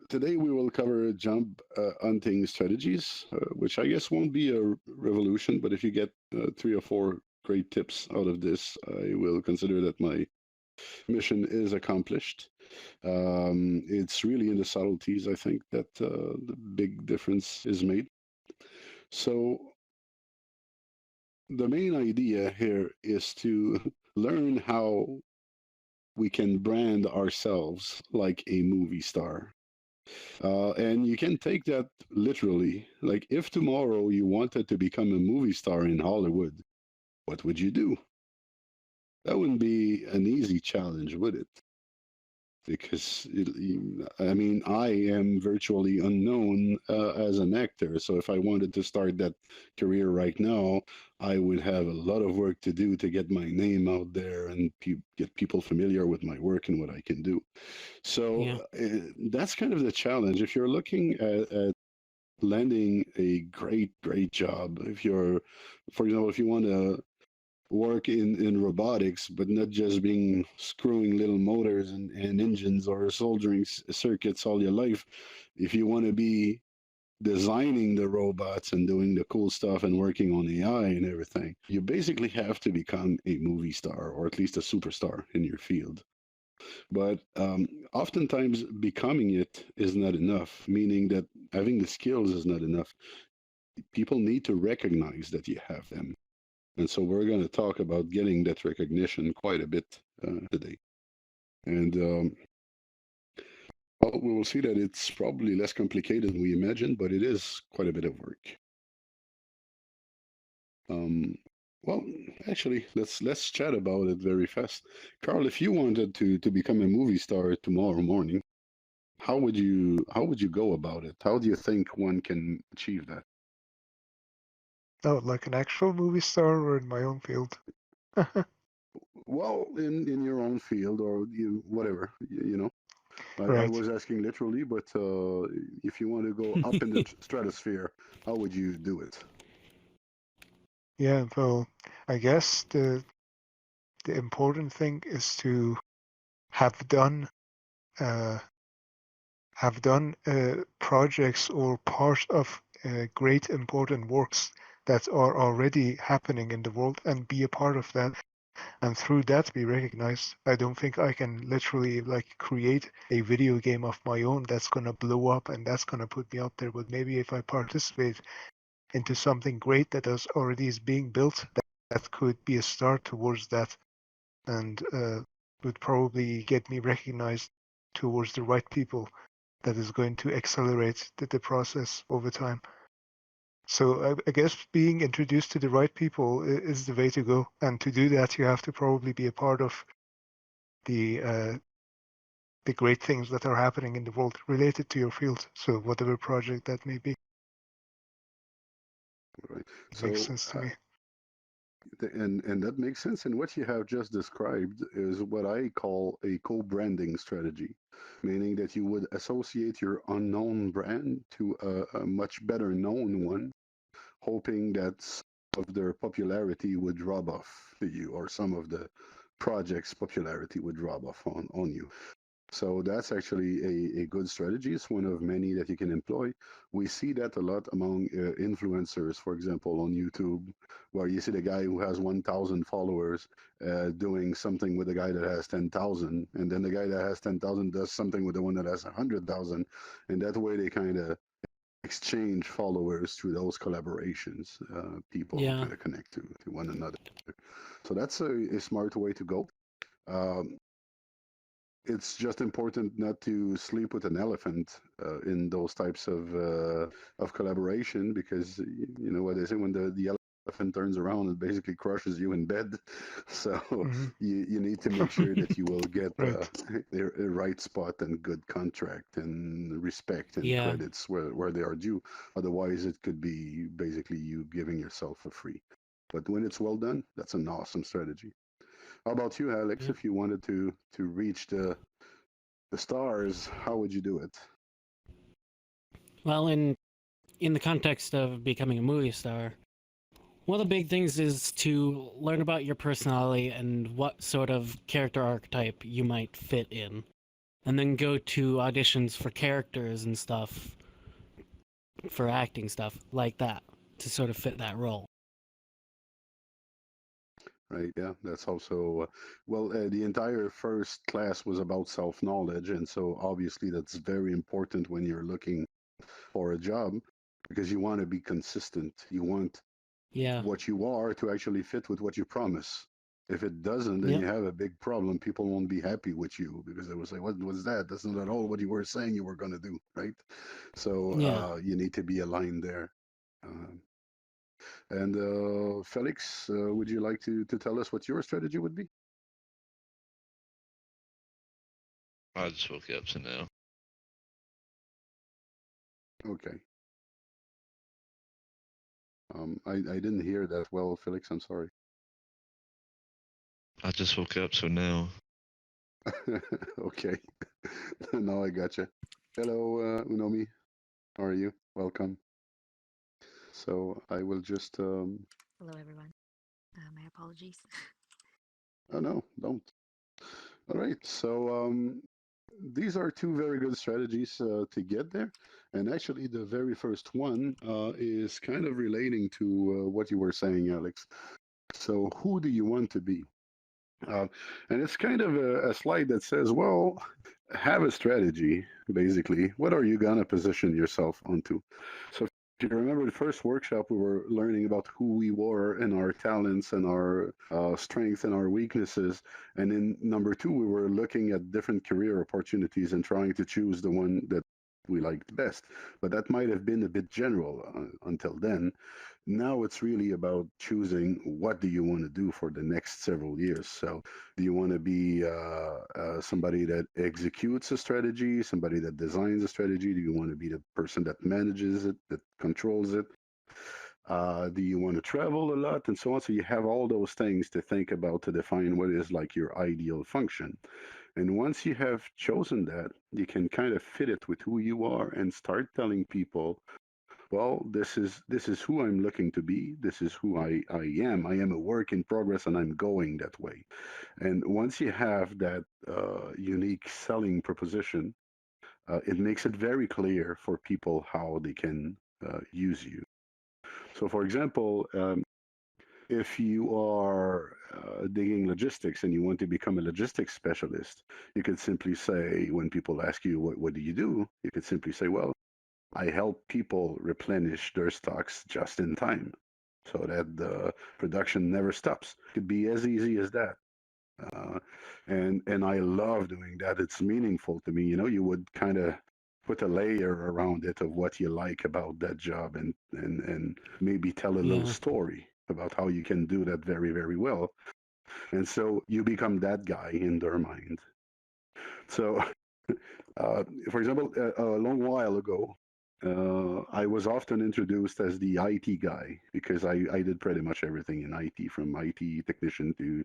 Today we will cover jump hunting strategies, which I guess won't be a revolution, but if you get three or four great tips out of this, I will consider that my mission is accomplished. It's really in the subtleties, I think, that the big difference is made. So the main idea here is to learn how we can brand ourselves like a movie star. And you can take that literally. Like, if tomorrow you wanted to become a movie star in Hollywood, what would you do? That wouldn't be an easy challenge, would it? Because I mean, I am virtually unknown as an actor. So if I wanted to start that career right now, I would have a lot of work to do to get my name out there and get people familiar with my work and what I can do. So Yeah. that's kind of the challenge. If you're looking at landing a great job, if you're, for example, if you want to work in robotics, but not just being screwing little motors and engines or soldering circuits all your life. If you want to be designing the robots and doing the cool stuff and working on AI and everything, you basically have to become a movie star or at least a superstar in your field. But oftentimes becoming it is not enough, meaning that having the skills is not enough. People need to recognize that you have them. And so we're going to talk about getting that recognition quite a bit today. And well, we will see that it's probably less complicated than we imagined, but it is quite a bit of work. Um, well, actually, let's chat about it very fast. Carl, if you wanted to become a movie star tomorrow morning, how would you go about it? How do you think one can achieve that? Oh, like an actual movie star or in my own field? Well, in your own field or you whatever you know. I Right. was asking literally, but if you want to go up in the stratosphere, how would you do it? Yeah, well, I guess the important thing is to have done uh, projects or part of great important works that are already happening in the world and be a part of that and through that be recognized. I don't think I can literally like create a video game of my own that's gonna blow up and that's gonna put me up there. But maybe if I participate into something great that is already is being built, that could be a start towards that and would probably get me recognized towards the right people that is going to accelerate the process over time. So I guess being introduced to the right people is the way to go. And to do that, you have to probably be a part of the uh, the great things that are happening in the world related to your field. So whatever project that may be, Right. it makes So, sense to me. and that makes sense. And what you have just described is what I call a co-branding strategy, meaning that you would associate your unknown brand to a much better known one, hoping that some of their popularity would rub off to you, or some of the project's popularity would rub off on you. So that's actually a good strategy. It's one of many that you can employ. We see that a lot among influencers, for example, on YouTube, where you see the guy who has 1,000 followers doing something with the guy that has 10,000, and then the guy that has 10,000 does something with the one that has 100,000, and that way they kind of exchange followers through those collaborations. People Yeah. kind of connect to one another. So that's a smart way to go. Um, it's just important not to sleep with an elephant in those types of collaboration because you know what they say when the elephant turns around and basically crushes you in bed. So Hmm. you need to make sure that you will get Right. a right spot and good contract and respect and Yeah. credits where they are due. Otherwise, it could be basically you giving yourself for free. But when it's well done, that's an awesome strategy. How about you, Alex? Yeah. If you wanted to reach the stars, how would you do it? Well, in the context of becoming a movie star, one of the big things is to learn about your personality and what sort of character archetype you might fit in. and then go to auditions for characters and stuff, for acting stuff like that, to sort of fit that role. Right, yeah, that's also well, the entire first class was about self-knowledge, and so obviously that's very important when you're looking for a job because you want to be consistent. You want Yeah. what you are to actually fit with what you promise. If it doesn't, then Yep. you have a big problem. People won't be happy with you because they will say, "What was that? That's not at all what you were saying you were going to do." Right? So Yeah. you need to be aligned there. Um, and Felix, would you like to tell us what your strategy would be? I just woke up, so no. Okay. I didn't hear that well, Felix. I'm sorry. I just woke up, so no. Okay. Now I gotcha. Hello, Unomi. How are you? Welcome. So I will just. Hello, everyone. My apologies. Oh no, don't. All right. So these are two very good strategies to get there. And actually, the very first one is kind of relating to what you were saying, Alex. So, who do you want to be? And it's kind of a slide that says, well, have a strategy, basically. What are you going to position yourself onto? So, if you remember the first workshop, we were learning about who we were and our talents and our strengths and our weaknesses. And in number two, we were looking at different career opportunities and trying to choose the one that we liked best. But that might have been a bit general until then. Now it's really about choosing what do you want to do for the next several years. So do you want to be somebody that executes a strategy, somebody that designs a strategy? Do you want to be the person that manages it, that controls it? Do you want to travel a lot and so on? So you have all those things to think about to define what is like your ideal function. And once you have chosen that, you can kind of fit it with who you are and start telling people, well, this is who I'm looking to be. This is who I am. I am a work in progress and I'm going that way. And once you have that unique selling proposition, it makes it very clear for people how they can use you. So, for example, if you are digging logistics and you want to become a logistics specialist, you could simply say, when people ask you, what do? You could simply say, well, I help people replenish their stocks just in time so that the production never stops. It could be as easy as that. Uh, and I love doing that. It's meaningful to me. You know, you would kind of put a layer around it of what you like about that job and maybe tell a little Yeah. story about how you can do that very, very well. And so you become that guy in their mind. So, for example, a long while ago, I was often introduced as the IT guy because I did pretty much everything in IT, from IT technician to,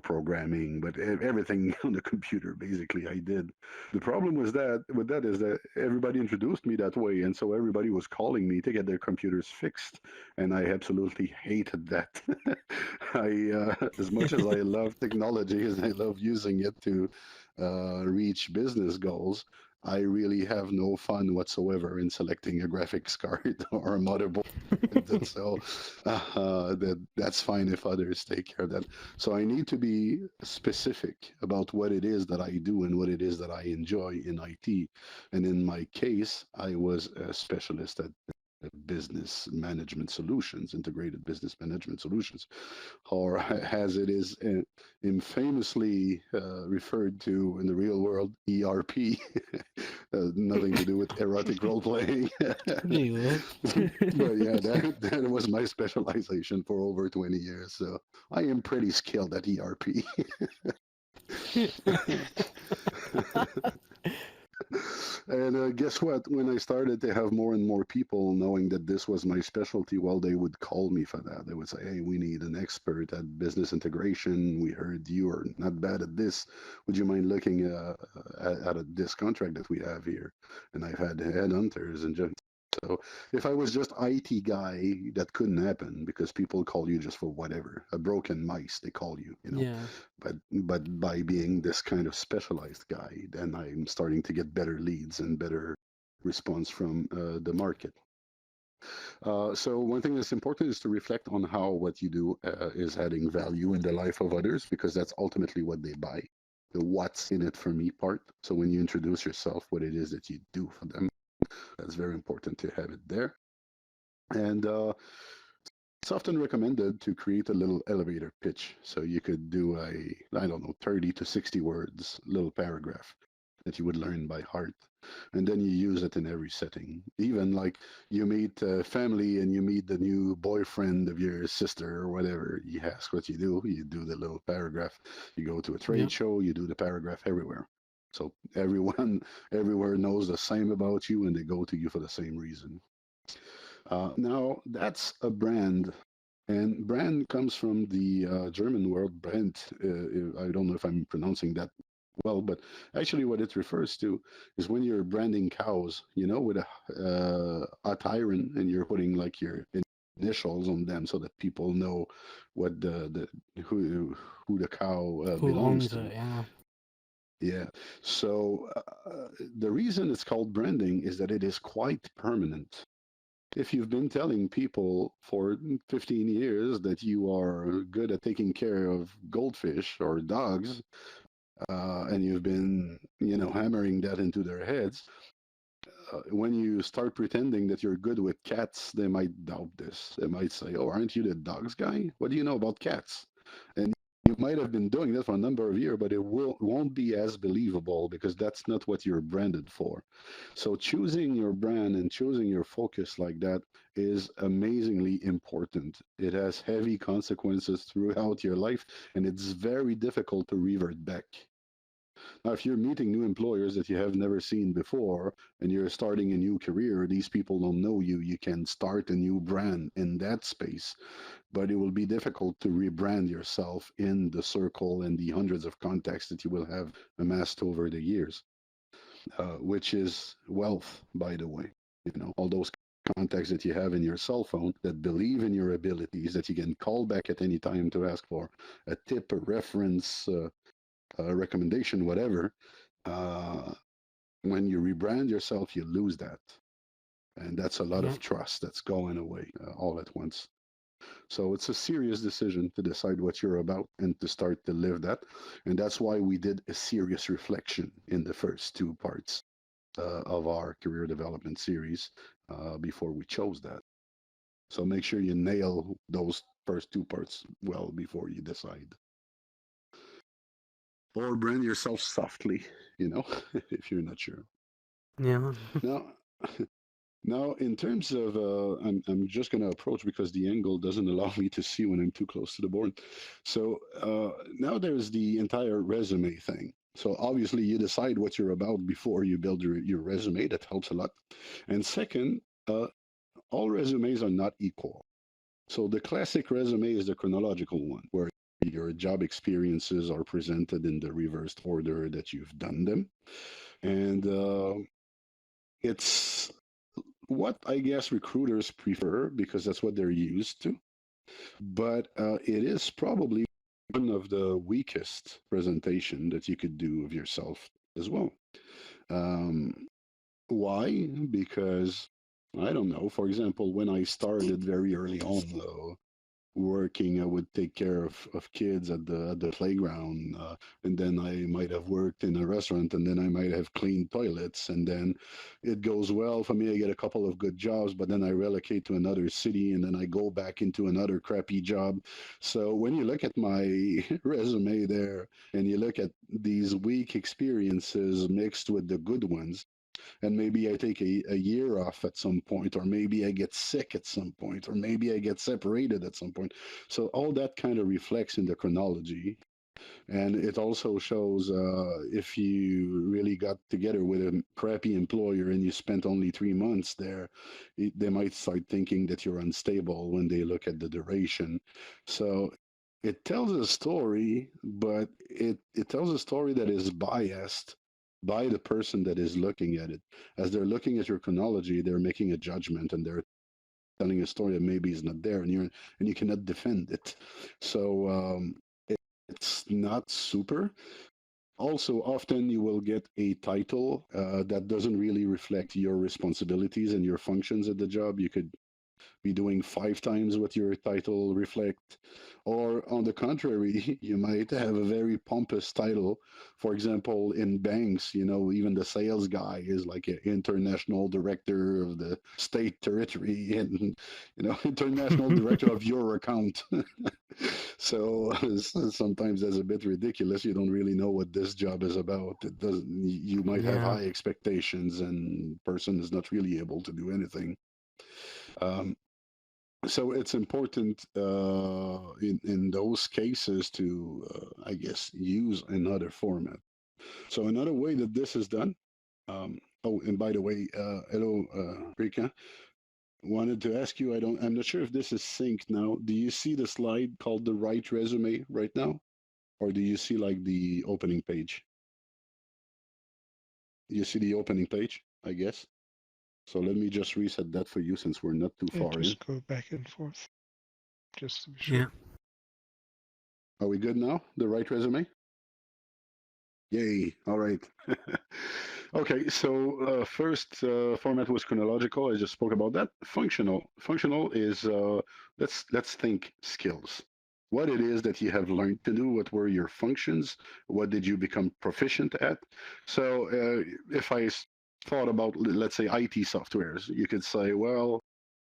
programming, but everything on the computer basically I did. The problem was that with that is that everybody introduced me that way, and so everybody was calling me to get their computers fixed, and I absolutely hated that. As much as I love technology and I love using it to reach business goals, I really have no fun whatsoever in selecting a graphics card or a motherboard. And so that's fine if others take care of that. So I need to be specific about what it is that I do and what it is that I enjoy in IT. And in my case, I was a specialist at business management solutions, integrated business management solutions, or as it is infamously referred to in the real world, ERP. Nothing to do with erotic role playing. But yeah, that was my specialization for over 20 years. So I am pretty skilled at ERP. And guess what? When I started to have more and more people knowing that this was my specialty, well, they would call me for that. They would say, hey, we need an expert at business integration. We heard you are not bad at this. Would you mind looking at this contract that we have here? And I've had headhunters and just So if I was just IT guy, that couldn't happen because people call you just for whatever. A broken mice, they call you, you know. Yeah. But by being this kind of specialized guy, then I'm starting to get better leads and better response from the market. So one thing that's important is to reflect on how what you do is adding value in the life of others, because that's ultimately what they buy. The what's in it for me part. So when you introduce yourself, what it is that you do for them, that's very important to have it there. And it's often recommended to create a little elevator pitch. So you could do I don't know, 30 to 60 words, little paragraph that you would learn by heart. And then you use it in every setting. Even like you meet family and you meet the new boyfriend of your sister or whatever, you ask what you do the little paragraph. You go to a trade Yep. show, you do the paragraph everywhere. So everyone everywhere knows the same about you and they go to you for the same reason. Now, that's a brand. And brand comes from the German word Brand. I don't know if I'm pronouncing that well, but actually, what it refers to is when you're branding cows, you know, with a hot iron, and you're putting like your initials on them so that people know what the who the cow Who belongs owns to. it? Yeah. Yeah. So the reason it's called branding is that it is quite permanent. If you've been telling people for 15 years that you are good at taking care of goldfish or dogs, and you've been, you know, hammering that into their heads, when you start pretending that you're good with cats, they might doubt this. They might say, "Oh, aren't you the dogs guy? What do you know about cats?" And you might have been doing that for a number of years, but it won't be as believable because that's not what you're branded for. So choosing your brand and choosing your focus like that is amazingly important. It has heavy consequences throughout your life, and it's very difficult to revert back. Now, if you're meeting new employers that you have never seen before and you're starting a new career, these people don't know you. You can start a new brand in that space, but it will be difficult to rebrand yourself in the circle and the hundreds of contacts that you will have amassed over the years, which is wealth, by the way. You know, all those contacts that you have in your cell phone that believe in your abilities that you can call back at any time to ask for a tip, a reference, a recommendation, whatever. Uh, when you rebrand yourself, you lose that. And that's a lot of Yep. trust that's going away all at once. So it's a serious decision to decide what you're about and to start to live that. And that's why we did a serious reflection in the first two parts of our career development series before we chose that. So make sure you nail those first two parts well before you decide. Or brand yourself softly, you know, if you're not sure. Yeah. Now, now in terms of, I'm just going to approach because the angle doesn't allow me to see when I'm too close to the board. So now there's the entire resume thing. So obviously you decide what you're about before you build your resume. That helps a lot. And second, all resumes are not equal. So the classic resume is the chronological one, where your job experiences are presented in the reversed order that you've done them. And it's what I guess recruiters prefer because that's what they're used to. But it is probably one of the weakest presentation that you could do of yourself as well. Um, why? Because I don't know. For example, when I started very early on, though, working, I would take care of kids at the playground, and then I might have worked in a restaurant, and then I might have cleaned toilets, and then it goes well for me. I get a couple of good jobs, but then I relocate to another city, and then I go back into another crappy job. So when you look at my resume there, and you look at these weak experiences mixed with the good ones, and maybe I take a year off at some point, or maybe I get sick at some point, or maybe I get separated at some point. So all that kind of reflects in the chronology. And it also shows if you really got together with a crappy employer and you spent only 3 months there, they might start thinking that you're unstable when they look at the duration. So it tells a story, but it tells a story that is biased by the person that is looking at it. As they're looking at your chronology, they're making a judgment and they're telling a story that maybe is not there, and you cannot defend it. So it's not super. Also, often you will get a title that doesn't really reflect your responsibilities and your functions at the job. You could be doing 5 times what your title reflect, or on the contrary, you might have a very pompous title. For example, in banks, even the sales guy is like an international director of the state territory, and international director of your account. So sometimes that's a bit ridiculous. You don't really know what this job is about. It doesn't. You might have Yeah. high expectations, and person is not really able to do anything. So it's important in those cases to, I guess, use another format. So another way that this is done. Oh, and by the way, hello, Rika. Wanted to ask you. I'm not sure if this is synced now. Do you see the slide called the right resume right now, or do you see like the opening page? You see the opening page, I guess. So let me just reset that for you since we're not too Yeah, far in. just go back and forth, just to be sure. Yeah. Are we good now? The right resume? Yay. All right. Okay, so first format was chronological. I just spoke about that. Functional. Functional is, let's think skills. What it is that you have learned to do, what were your functions, what did you become proficient at? So if I thought about, let's say, IT softwares, you could say, well,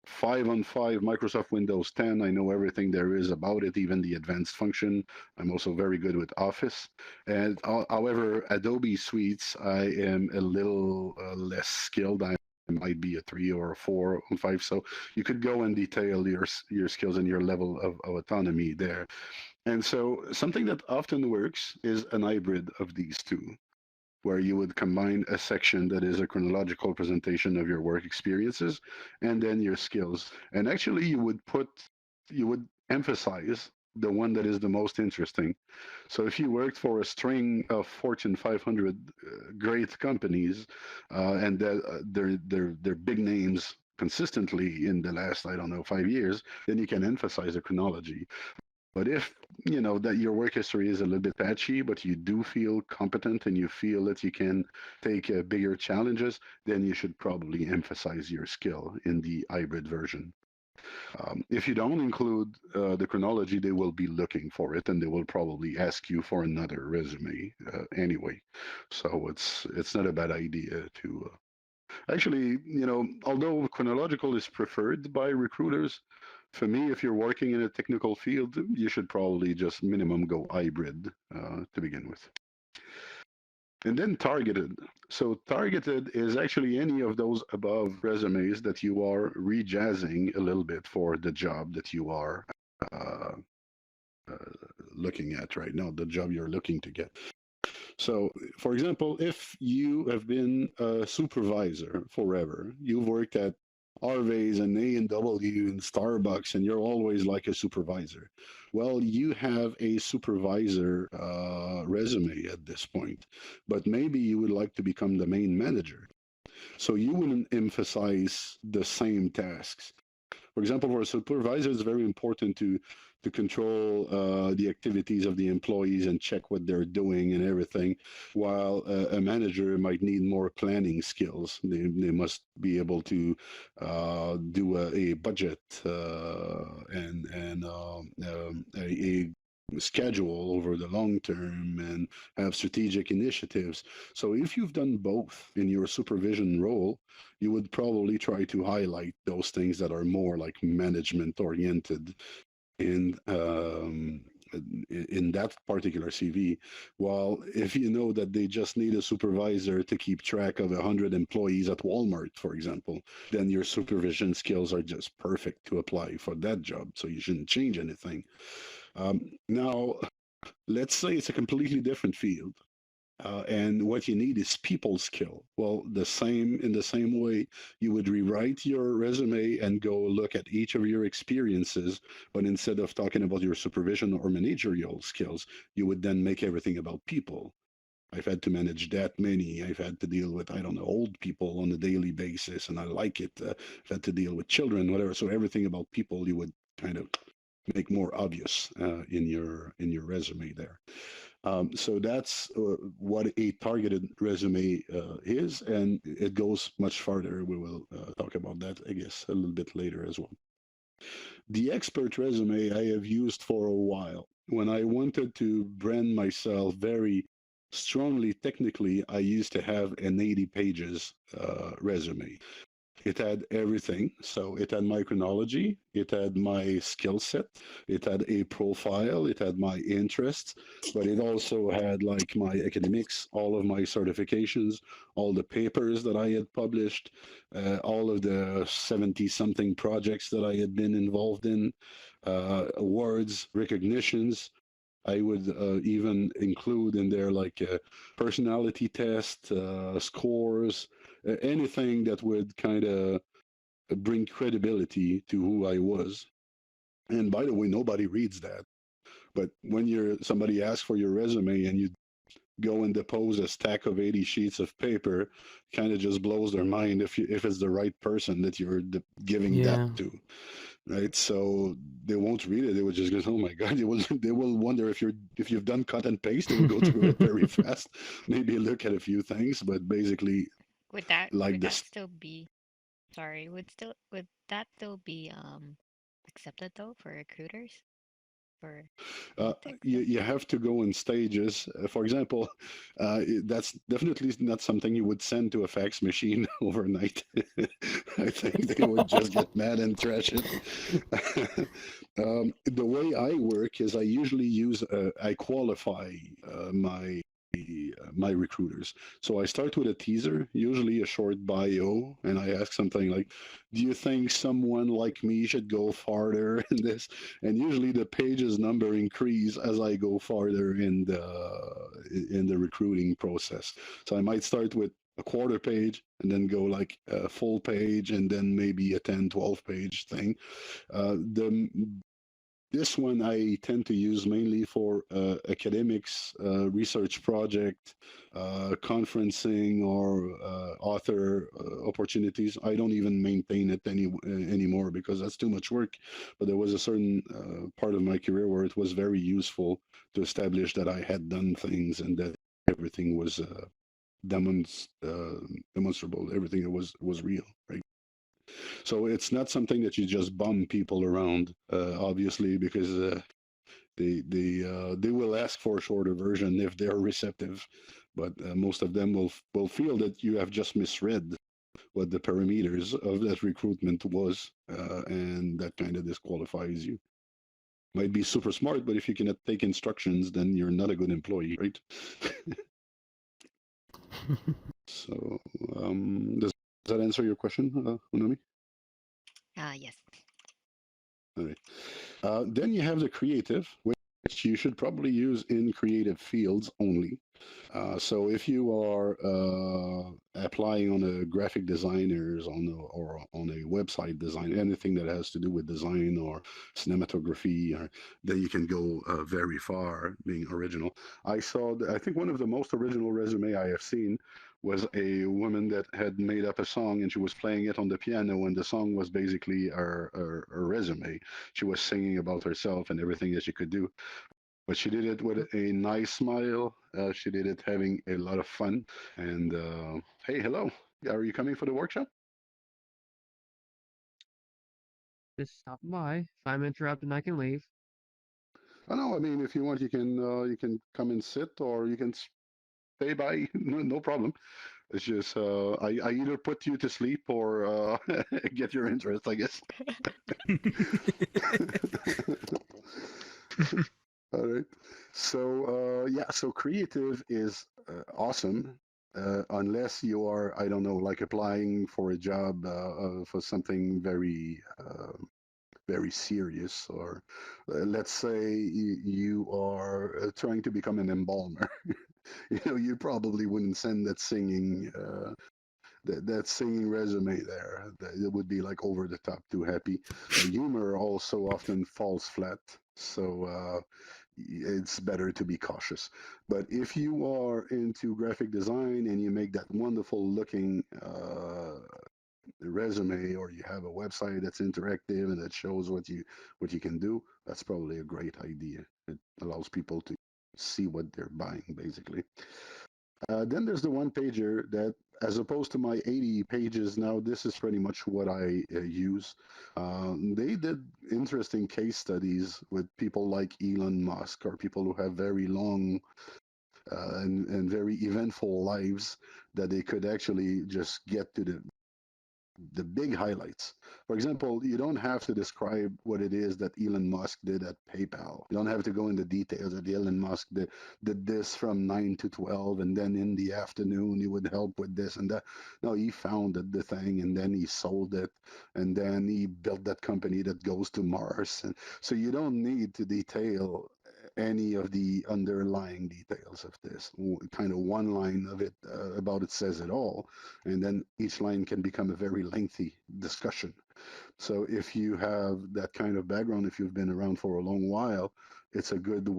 5 on 5 Microsoft Windows 10. I know everything there is about it, even the advanced function. I'm also very good with Office. And however, Adobe Suites, I am a little less skilled. I might be a 3 or a 4 on 5. So you could go and detail your skills and your level of autonomy there. And so something that often works is an hybrid of these two, where you would combine a section that is a chronological presentation of your work experiences and then your skills. And actually, you would emphasize the one that is the most interesting. So if you worked for a string of Fortune 500 great companies, and they're big names consistently in the last, I don't know, 5 years, then you can emphasize the chronology. But if you know that your work history is a little bit patchy, but you do feel competent and you feel that you can take bigger challenges, then you should probably emphasize your skill in the hybrid version. If you don't include the chronology, they will be looking for it, and they will probably ask you for another resume anyway. So it's not a bad idea to. Actually, although chronological is preferred by recruiters, for me, if you're working in a technical field, you should probably just minimum go hybrid to begin with. And then targeted. So targeted is actually any of those above resumes that you are rejazzing a little bit for the job that you are looking at right now, the job you're looking to get. So, for example, if you have been a supervisor forever, you've worked at Harvey's and A&W and Starbucks, and you're always like a supervisor. Well, you have a supervisor resume at this point, but maybe you would like to become the main manager. So you wouldn't emphasize the same tasks. For example, for a supervisor, it's very important to control the activities of the employees and check what they're doing and everything, while a manager might need more planning skills. They must be able to do a budget and a schedule over the long term and have strategic initiatives. So if you've done both in your supervision role, you would probably try to highlight those things that are more like management oriented in that particular CV. While if you know that they just need a supervisor to keep track of 100 employees at Walmart, for example, then your supervision skills are just perfect to apply for that job. So you shouldn't change anything. Now, let's say it's a completely different field. And what you need is people skill. Well, in the same way, you would rewrite your resume and go look at each of your experiences, but instead of talking about your supervision or managerial skills, you would then make everything about people. I've had to manage that many. I've had to deal with, I don't know, old people on a daily basis, and I like it. I've had to deal with children, whatever. So everything about people you would kind of make more obvious in your resume there. So that's what a targeted resume is, and it goes much farther. We will talk about that, I guess, a little bit later as well. The expert resume I have used for a while. When I wanted to brand myself very strongly technically, I used to have an 80 pages resume. It had everything. So it had my chronology, it had my skill set, it had a profile, it had my interests, but it also had like my academics, all of my certifications, all the papers that I had published, all of the 70 something projects that I had been involved in, awards, recognitions. I would even include in there like a personality test, scores, anything that would kind of bring credibility to who I was. And by the way, nobody reads that. But when somebody asks for your resume and you go and depose a stack of 80 sheets of paper, kind of just blows their mind if it's the right person that you're giving that to. Right, so they won't read it. They would just go, "Oh my God!" They will wonder if you've done cut and paste. They will go through it very fast, maybe look at a few things, but basically, Would that like would that this. still be sorry, would that still be accepted though for recruiters? For ethics You have to go in stages. For example, that's definitely not something you would send to a fax machine overnight. I think they would just get mad and trash it. The way I work is I usually I qualify my recruiters. So I start with a teaser, usually a short bio, and I ask something like, "Do you think someone like me should go farther in this?" And usually the pages number increase as I go farther in the recruiting process. So I might start with a quarter page and then go like a full page and then maybe a 10, 12 page thing. The This one I tend to use mainly for academics, research project, conferencing, or author opportunities. I don't even maintain it anymore because that's too much work. But there was a certain part of my career where it was very useful to establish that I had done things and that everything was demonstrable. Everything was real, right? So it's not something that you just bum people around, obviously, because they will ask for a shorter version if they're receptive, but most of them will feel that you have just misread what the parameters of that recruitment was, and that kind of disqualifies you. Might be super smart, but if you cannot take instructions, then you're not a good employee, right? So, does that answer your question, Unami? yes. All right. Then you have the creative, which you should probably use in creative fields only. So if you are applying on a graphic designers or on a website design, anything that has to do with design or cinematography, then you can go very far being original. I think one of the most original resume I have seen was a woman that had made up a song and she was playing it on the piano, and the song was basically her resume. She was singing about herself and everything that she could do, but she did it with a nice smile. She did it having a lot of fun. And hey, hello. Are you coming for the workshop? Just stop by. If I'm interrupted, I can leave. Oh no, I mean, if you want, you can come and sit, or you can stay by. No problem. It's just I either put you to sleep or get your interest, I guess. All right. So yeah, so creative is awesome. Unless you are, I don't know, like applying for a job for something very serious, or let's say you are trying to become an embalmer. You probably wouldn't send that singing that singing resume there. It would be like over the top, too happy. Humor also often falls flat. So it's better to be cautious. But if you are into graphic design and you make that wonderful looking resume, or you have a website that's interactive and that shows what you can do, that's probably a great idea. It allows people to see what they're buying, basically. Then there's the one pager that, as opposed to my 80 pages now, this is pretty much what I use. They did interesting case studies with people like Elon Musk, or people who have very long and very eventful lives, that they could actually just get to the big highlights. For example, you don't have to describe what it is that Elon Musk did at PayPal. You don't have to go into details that Elon Musk did this from 9 to 12, and then in the afternoon he would help with this and that. No, he founded the thing, and then he sold it, and then he built that company that goes to Mars. And so you don't need to detail any of the underlying details of this. Kind of one line of it about it says it all, and then each line can become a very lengthy discussion. So if you have that kind of background, if you've been around for a long while, it's a good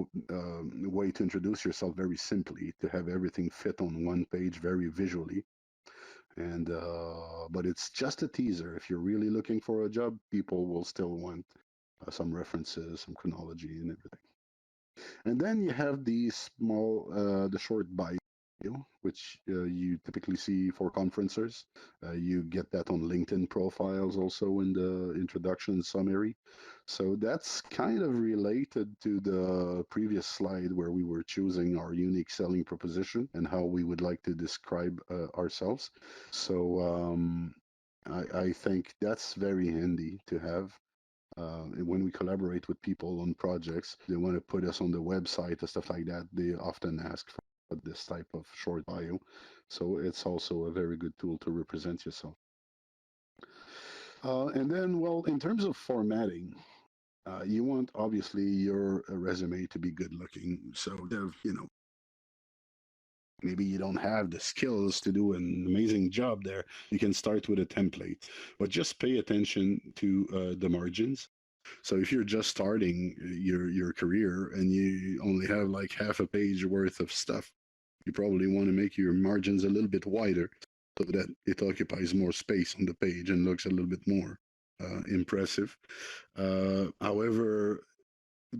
way to introduce yourself very simply, to have everything fit on one page very visually. And but it's just a teaser. If you're really looking for a job, people will still want some references, some chronology, and everything. And then you have the short bio, which you typically see for conferencers. You get that on LinkedIn profiles also in the introduction summary. So that's kind of related to the previous slide where we were choosing our unique selling proposition and how we would like to describe ourselves. So I think that's very handy to have. When we collaborate with people on projects, they want to put us on the website and stuff like that. They often ask for this type of short bio. So it's also a very good tool to represent yourself. And then, well, in terms of formatting, you want obviously your resume to be good looking. So, maybe you don't have the skills to do an amazing job there. You can start with a template, but just pay attention to the margins. So if you're just starting your career and you only have like half a page worth of stuff, you probably want to make your margins a little bit wider so that it occupies more space on the page and looks a little bit more impressive. However,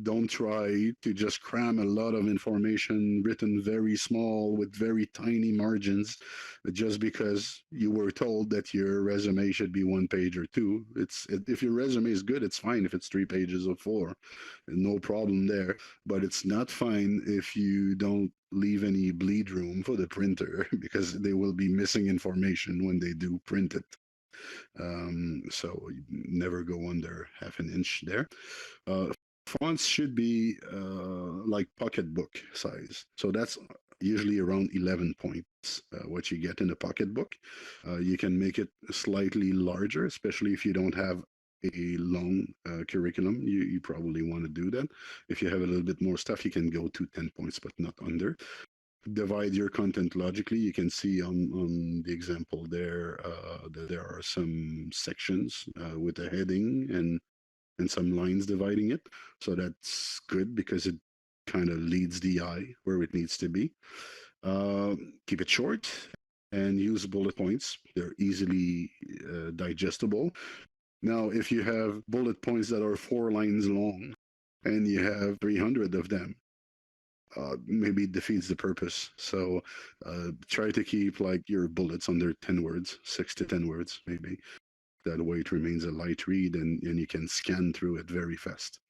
don't try to just cram a lot of information written very small with very tiny margins just because you were told that your resume should be 1 page or 2. If your resume is good, it's fine if it's 3 pages or 4, no problem there. But it's not fine if you don't leave any bleed room for the printer because they will be missing information when they do print it. So never go under half an inch there. Fonts should be like pocketbook size. So that's usually around 11 points, what you get in a pocketbook. You can make it slightly larger, especially if you don't have a long curriculum. You probably want to do that. If you have a little bit more stuff, you can go to 10 points, but not under. Divide your content logically. You can see on the example there that there are some sections with a heading and some lines dividing it. So that's good because it kind of leads the eye where it needs to be. Keep it short and use bullet points. They're easily digestible. Now, if you have bullet points that are 4 lines long and you have 300 of them, maybe it defeats the purpose. So try to keep like your bullets under 10 words, 6 to 10 words, maybe. That way it remains a light read and you can scan through it very fast.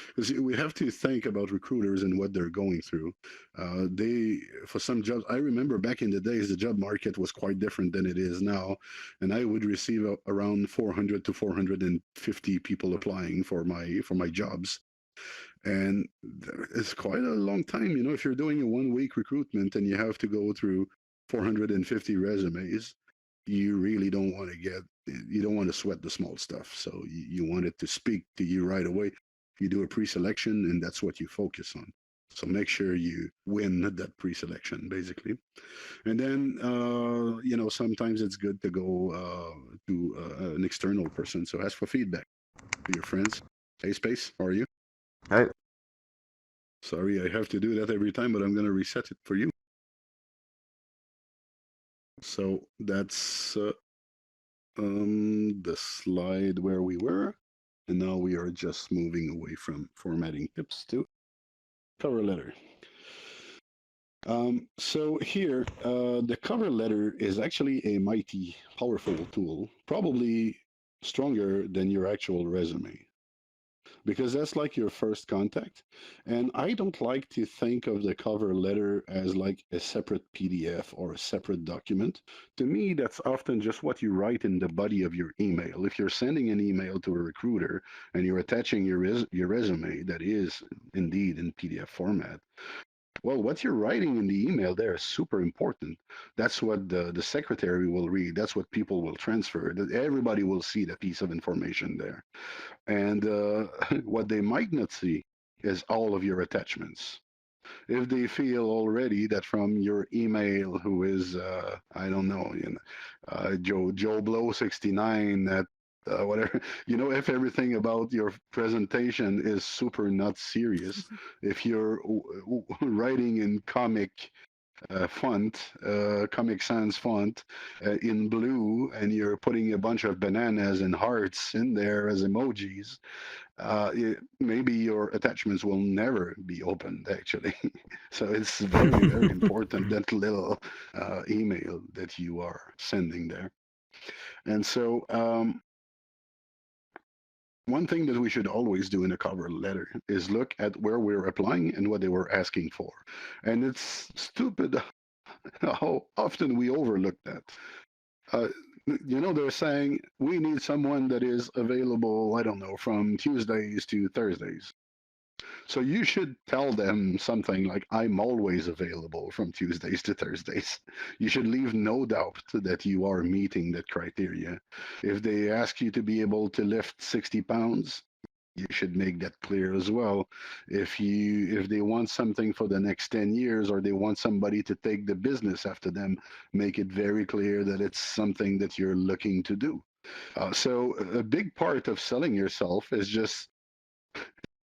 Because we have to think about recruiters and what they're going through. For some jobs, I remember back in the days, the job market was quite different than it is now. And I would receive around 400 to 450 people applying for my jobs. And it's quite a long time, if you're doing a 1-week recruitment and you have to go through 450 resumes, you really don't want to sweat the small stuff. So you want it to speak to you right away. You do a pre-selection and that's what you focus on. So make sure you win that pre-selection, basically. And then, sometimes it's good to go to an external person. So ask for feedback to your friends. Hey, Space, how are you? Hey. Sorry, I have to do that every time, but I'm going to reset it for you. So that's the slide where we were. And now we are just moving away from formatting tips to cover letter. So here, the cover letter is actually a mighty powerful tool, probably stronger than your actual resume, because that's like your first contact. And I don't like to think of the cover letter as like a separate PDF or a separate document. To me, that's often just what you write in the body of your email. If you're sending an email to a recruiter and you're attaching your resume that is indeed in PDF format, well, what you're writing in the email there is super important. That's what the secretary will read. That's what people will transfer. Everybody will see that piece of information there. And what they might not see is all of your attachments. If they feel already that from your email, who is I don't know, Joe Blow 69 at whatever, if everything about your presentation is super not serious, if you're writing in Comic Sans font in blue, and you're putting a bunch of bananas and hearts in there as emojis, maybe your attachments will never be opened, actually. So it's very, very important, that little email that you are sending there. And so one thing that we should always do in a cover letter is look at where we're applying and what they were asking for. And it's stupid how often we overlook that. They're saying we need someone that is available, I don't know, from Tuesdays to Thursdays. So you should tell them something like, I'm always available from Tuesdays to Thursdays. You should leave no doubt that you are meeting that criteria. If they ask you to be able to lift 60 pounds, you should make that clear as well. If they want something for the next 10 years, or they want somebody to take the business after them, make it very clear that it's something that you're looking to do. So a big part of selling yourself is just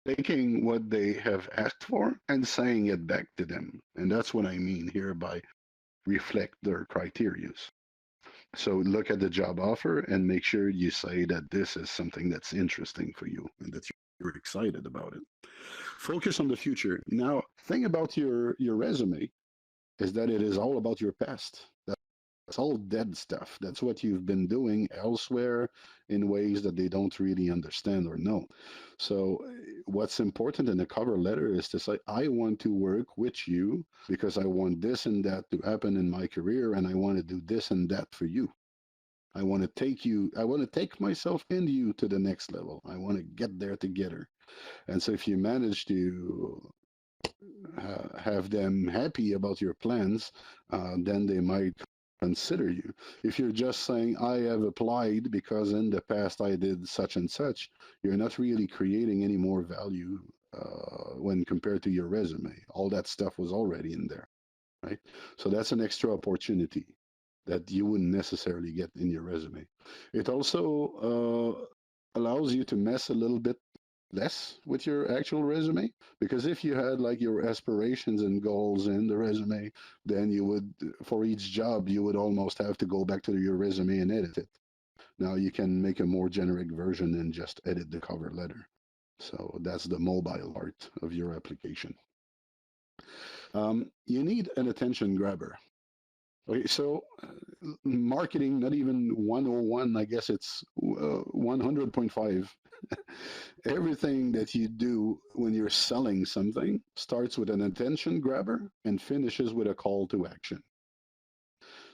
taking what they have asked for and saying it back to them. And that's what I mean here by reflect their criterias. So look at the job offer and make sure you say that this is something that's interesting for you and that you're excited about it. Focus on the future. Now, thing about your resume is that it is all about your past. That's all dead stuff. That's what you've been doing elsewhere in ways that they don't really understand or know. So what's important in a cover letter is to say, I want to work with you because I want this and that to happen in my career, and I want to do this and that for you. I want to take myself and you to the next level. I want to get there together. And so if you manage to have them happy about your plans, then they might consider you. If you're just saying, I have applied because in the past I did such and such, you're not really creating any more value when compared to your resume. All that stuff was already in there, right? So that's an extra opportunity that you wouldn't necessarily get in your resume. It also allows you to mess a little bit less with your actual resume, because if you had like your aspirations and goals in the resume, then you would, for each job, you would almost have to go back to your resume and edit it. Now you can make a more generic version and just edit the cover letter. So that's the mobile part of your application. You need an attention grabber. Okay, so marketing, not even 101, I guess it's 100.5. Everything that you do when you're selling something starts with an attention grabber and finishes with a call to action.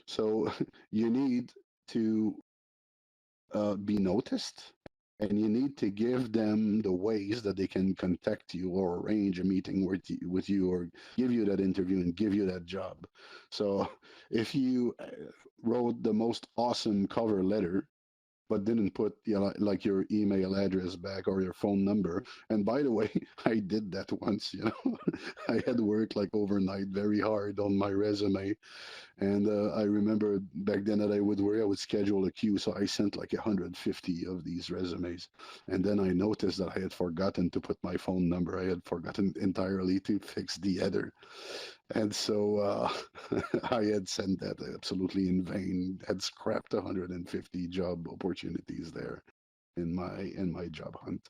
So you need to be noticed, and you need to give them the ways that they can contact you or arrange a meeting with you or give you that interview and give you that job. So if you wrote the most awesome cover letter, but didn't put like your email address back or your phone number. And by the way, I did that once. I had worked like overnight very hard on my resume, and I remember back then that I would schedule a queue, so I sent like 150 of these resumes, and then I noticed that I had forgotten to put my phone number. I had forgotten entirely to fix the header, and so I had sent that absolutely in vain. Had scrapped 150 job opportunities there in my job hunt.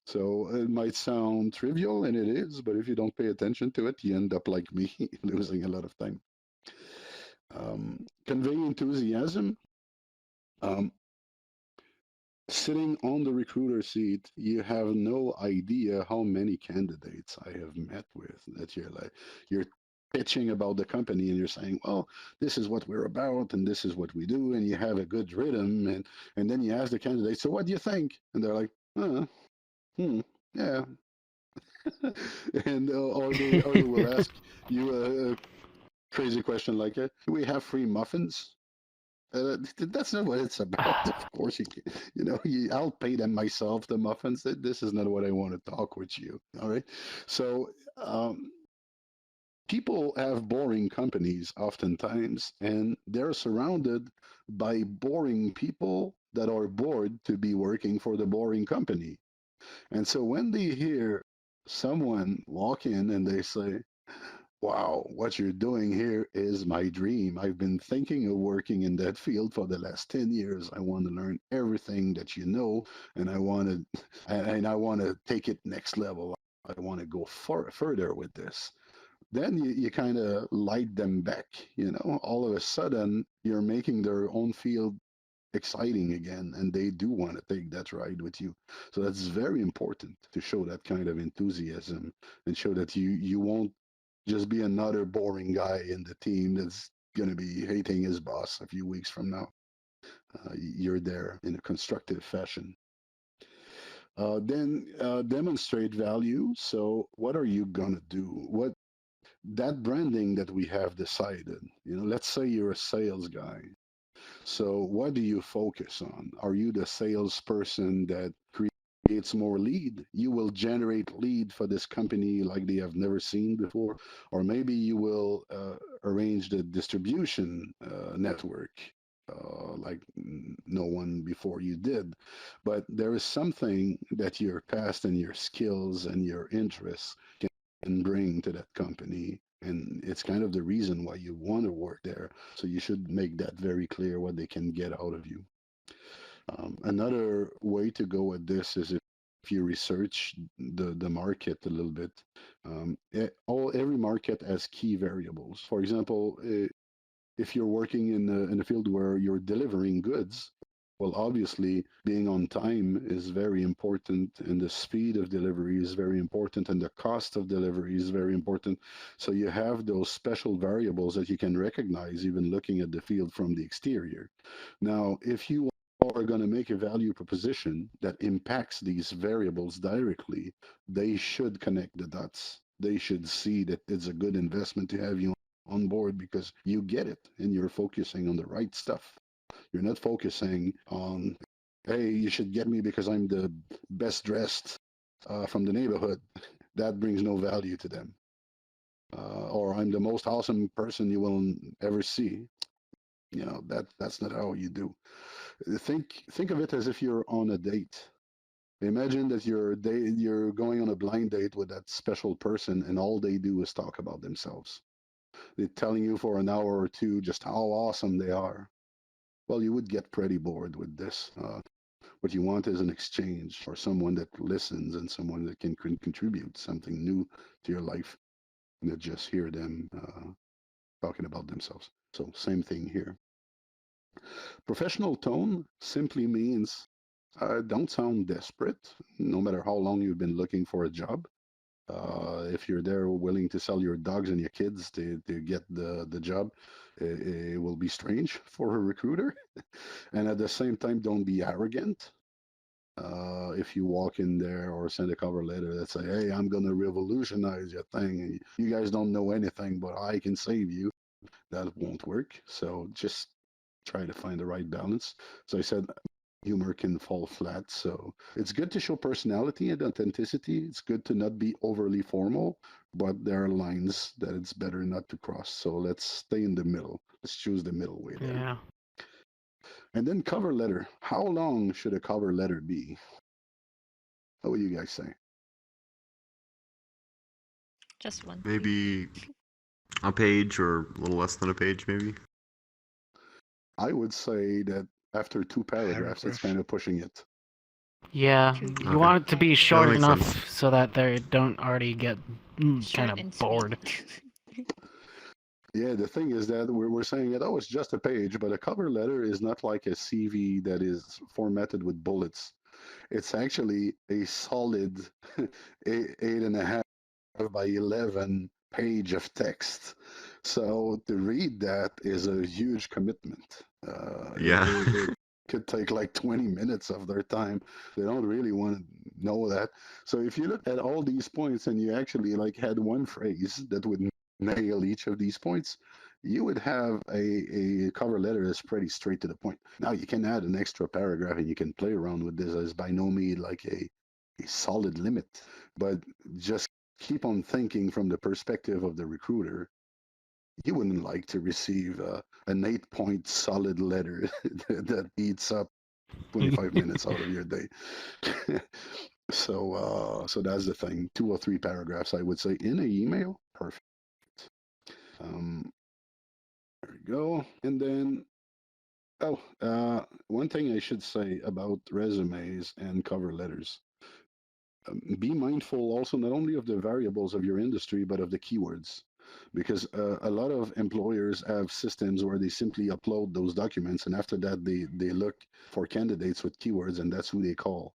So it might sound trivial, and it is, but if you don't pay attention to it, you end up like me, losing a lot of time. Convey enthusiasm. Um, Sitting on the recruiter seat, you have no idea how many candidates I have met with that you're pitching about the company and you're saying, well, this is what we're about and this is what we do, and you have a good rhythm, and then you ask the candidate, so what do you think? And they're like, yeah. And or they will ask you a crazy question like, do we have free muffins? That's not what it's about. Of course, I'll pay them myself, the muffins. This is not what I want to talk with you. All right. So people have boring companies oftentimes, and they're surrounded by boring people that are bored to be working for the boring company. And so when they hear someone walk in and they say, wow, what you're doing here is my dream. I've been thinking of working in that field for the last 10 years. I want to learn everything that you know, and I want to take it next level. I want to go further with this. Then you kind of light them back, all of a sudden you're making their own field exciting again, and they do want to take that ride with you. So that's very important, to show that kind of enthusiasm and show that you won't just be another boring guy in the team that's going to be hating his boss a few weeks from now. You're there in a constructive fashion. Then demonstrate value. So what are you going to do? What that branding that we have decided, let's say you're a sales guy. So what do you focus on? Are you the salesperson that creates more lead? You will generate lead for this company like they have never seen before. Or maybe you will arrange the distribution network like no one before you did. But there is something that your past and your skills and your interests can bring to that company, and it's kind of the reason why you want to work there. So you should make that very clear, what they can get out of you. Another way to go at this is if you research the market a little bit. Every market has key variables. For example, if you're working in a field where you're delivering goods, well, obviously, being on time is very important, and the speed of delivery is very important, and the cost of delivery is very important. So you have those special variables that you can recognize even looking at the field from the exterior. Now, if you are going to make a value proposition that impacts these variables directly, they should connect the dots. They should see that it's a good investment to have you on board because you get it and you're focusing on the right stuff. You're not focusing on, hey, you should get me because I'm the best dressed from the neighborhood. That brings no value to them. Or I'm the most awesome person you will ever see. That's not how you do. Think of it as if you're on a date. Imagine that you're going on a blind date with that special person, and all they do is talk about themselves. They're telling you for an hour or two just how awesome they are. Well, you would get pretty bored with this. What you want is an exchange, or someone that listens and someone that can contribute something new to your life, and not just hear them talking about themselves. So same thing here. Professional tone simply means don't sound desperate, no matter how long you've been looking for a job. If you're there willing to sell your dogs and your kids to get the job, it will be strange for a recruiter. And at the same time, don't be arrogant. If you walk in there or send a cover letter that say, hey, I'm going to revolutionize your thing, and you guys don't know anything, but I can save you, that won't work. So just try to find the right balance. So I said, humor can fall flat. So it's good to show personality and authenticity. It's good to not be overly formal, but there are lines that it's better not to cross. So let's stay in the middle. Let's choose the middle way there. Yeah. And then cover letter. How long should a cover letter be? What would you guys say? Just one. Maybe a page or a little less than a page, maybe. I would say that after 2 paragraphs, it's Paragraph. kind of pushing it. Yeah, Two you Okay. want it to be short makes enough sense. so that they don't already get kind Short of and bored. sweet. Yeah, the thing is that we're saying that, oh, it's just a page, but a cover letter is not like a CV that is formatted with bullets. It's actually a solid 8.5 by 11 page of text. So to read that is a huge commitment. Yeah. They could take like 20 minutes of their time. They don't really want to know that. So if you look at all these points and you actually like had one phrase that would nail each of these points, you would have a cover letter that's pretty straight to the point. Now you can add an extra paragraph and you can play around with this as by no means like a solid limit, but just keep on thinking from the perspective of the recruiter. You wouldn't like to receive an 8-point solid letter that eats up 25 minutes out of your day. So that's the thing. 2 or 3 paragraphs, I would say, in an email. Perfect. There we go. And then, one thing I should say about resumes and cover letters. Be mindful also not only of the variables of your industry, but of the keywords. Because a lot of employers have systems where they simply upload those documents, and after that, they look for candidates with keywords, and that's who they call.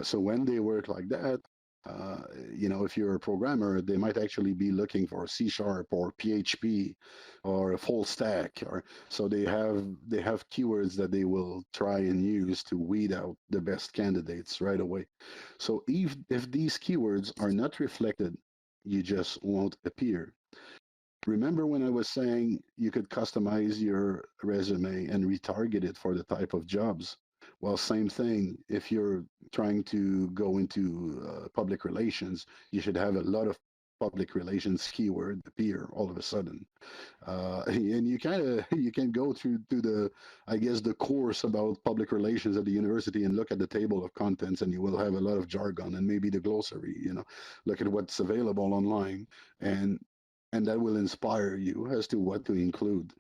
So when they work like that, if you're a programmer, they might actually be looking for C# or PHP or a full stack, or so they have keywords that they will try and use to weed out the best candidates right away. So if these keywords are not reflected, you just won't appear. Remember when I was saying you could customize your resume and retarget it for the type of jobs? Well, same thing. If you're trying to go into public relations, you should have a lot of public relations keyword appear all of a sudden. And you can go through to the, I guess, the course about public relations at the university and look at the table of contents, and you will have a lot of jargon and maybe the glossary. Look at what's available online, and that will inspire you as to what to include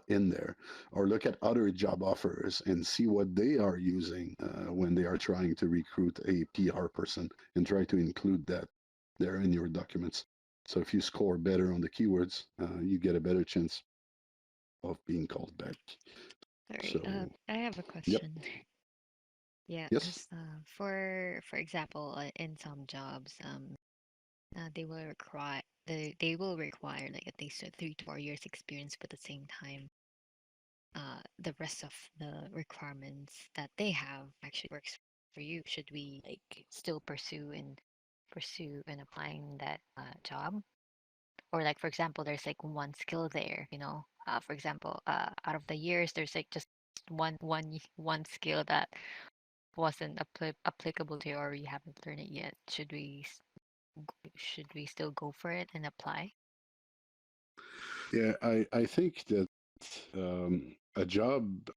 in there, or look at other job offers and see what they are using when they are trying to recruit a PR person, and try to include that there in your documents. So if you score better on the keywords, you get a better chance of being called back. Sorry, So, I have a question. Yeah, yes. because for example, in some jobs, they will require like at least a 3 to 4 years experience, but at the same time, the rest of the requirements that they have actually works for you. Should we like still pursue and applying that job? Or like for example, there's like one skill there, for example, out of the years, there's like just one skill that wasn't applicable to you, or you haven't learned it yet. Should we still go for it and apply? Yeah, I think that a job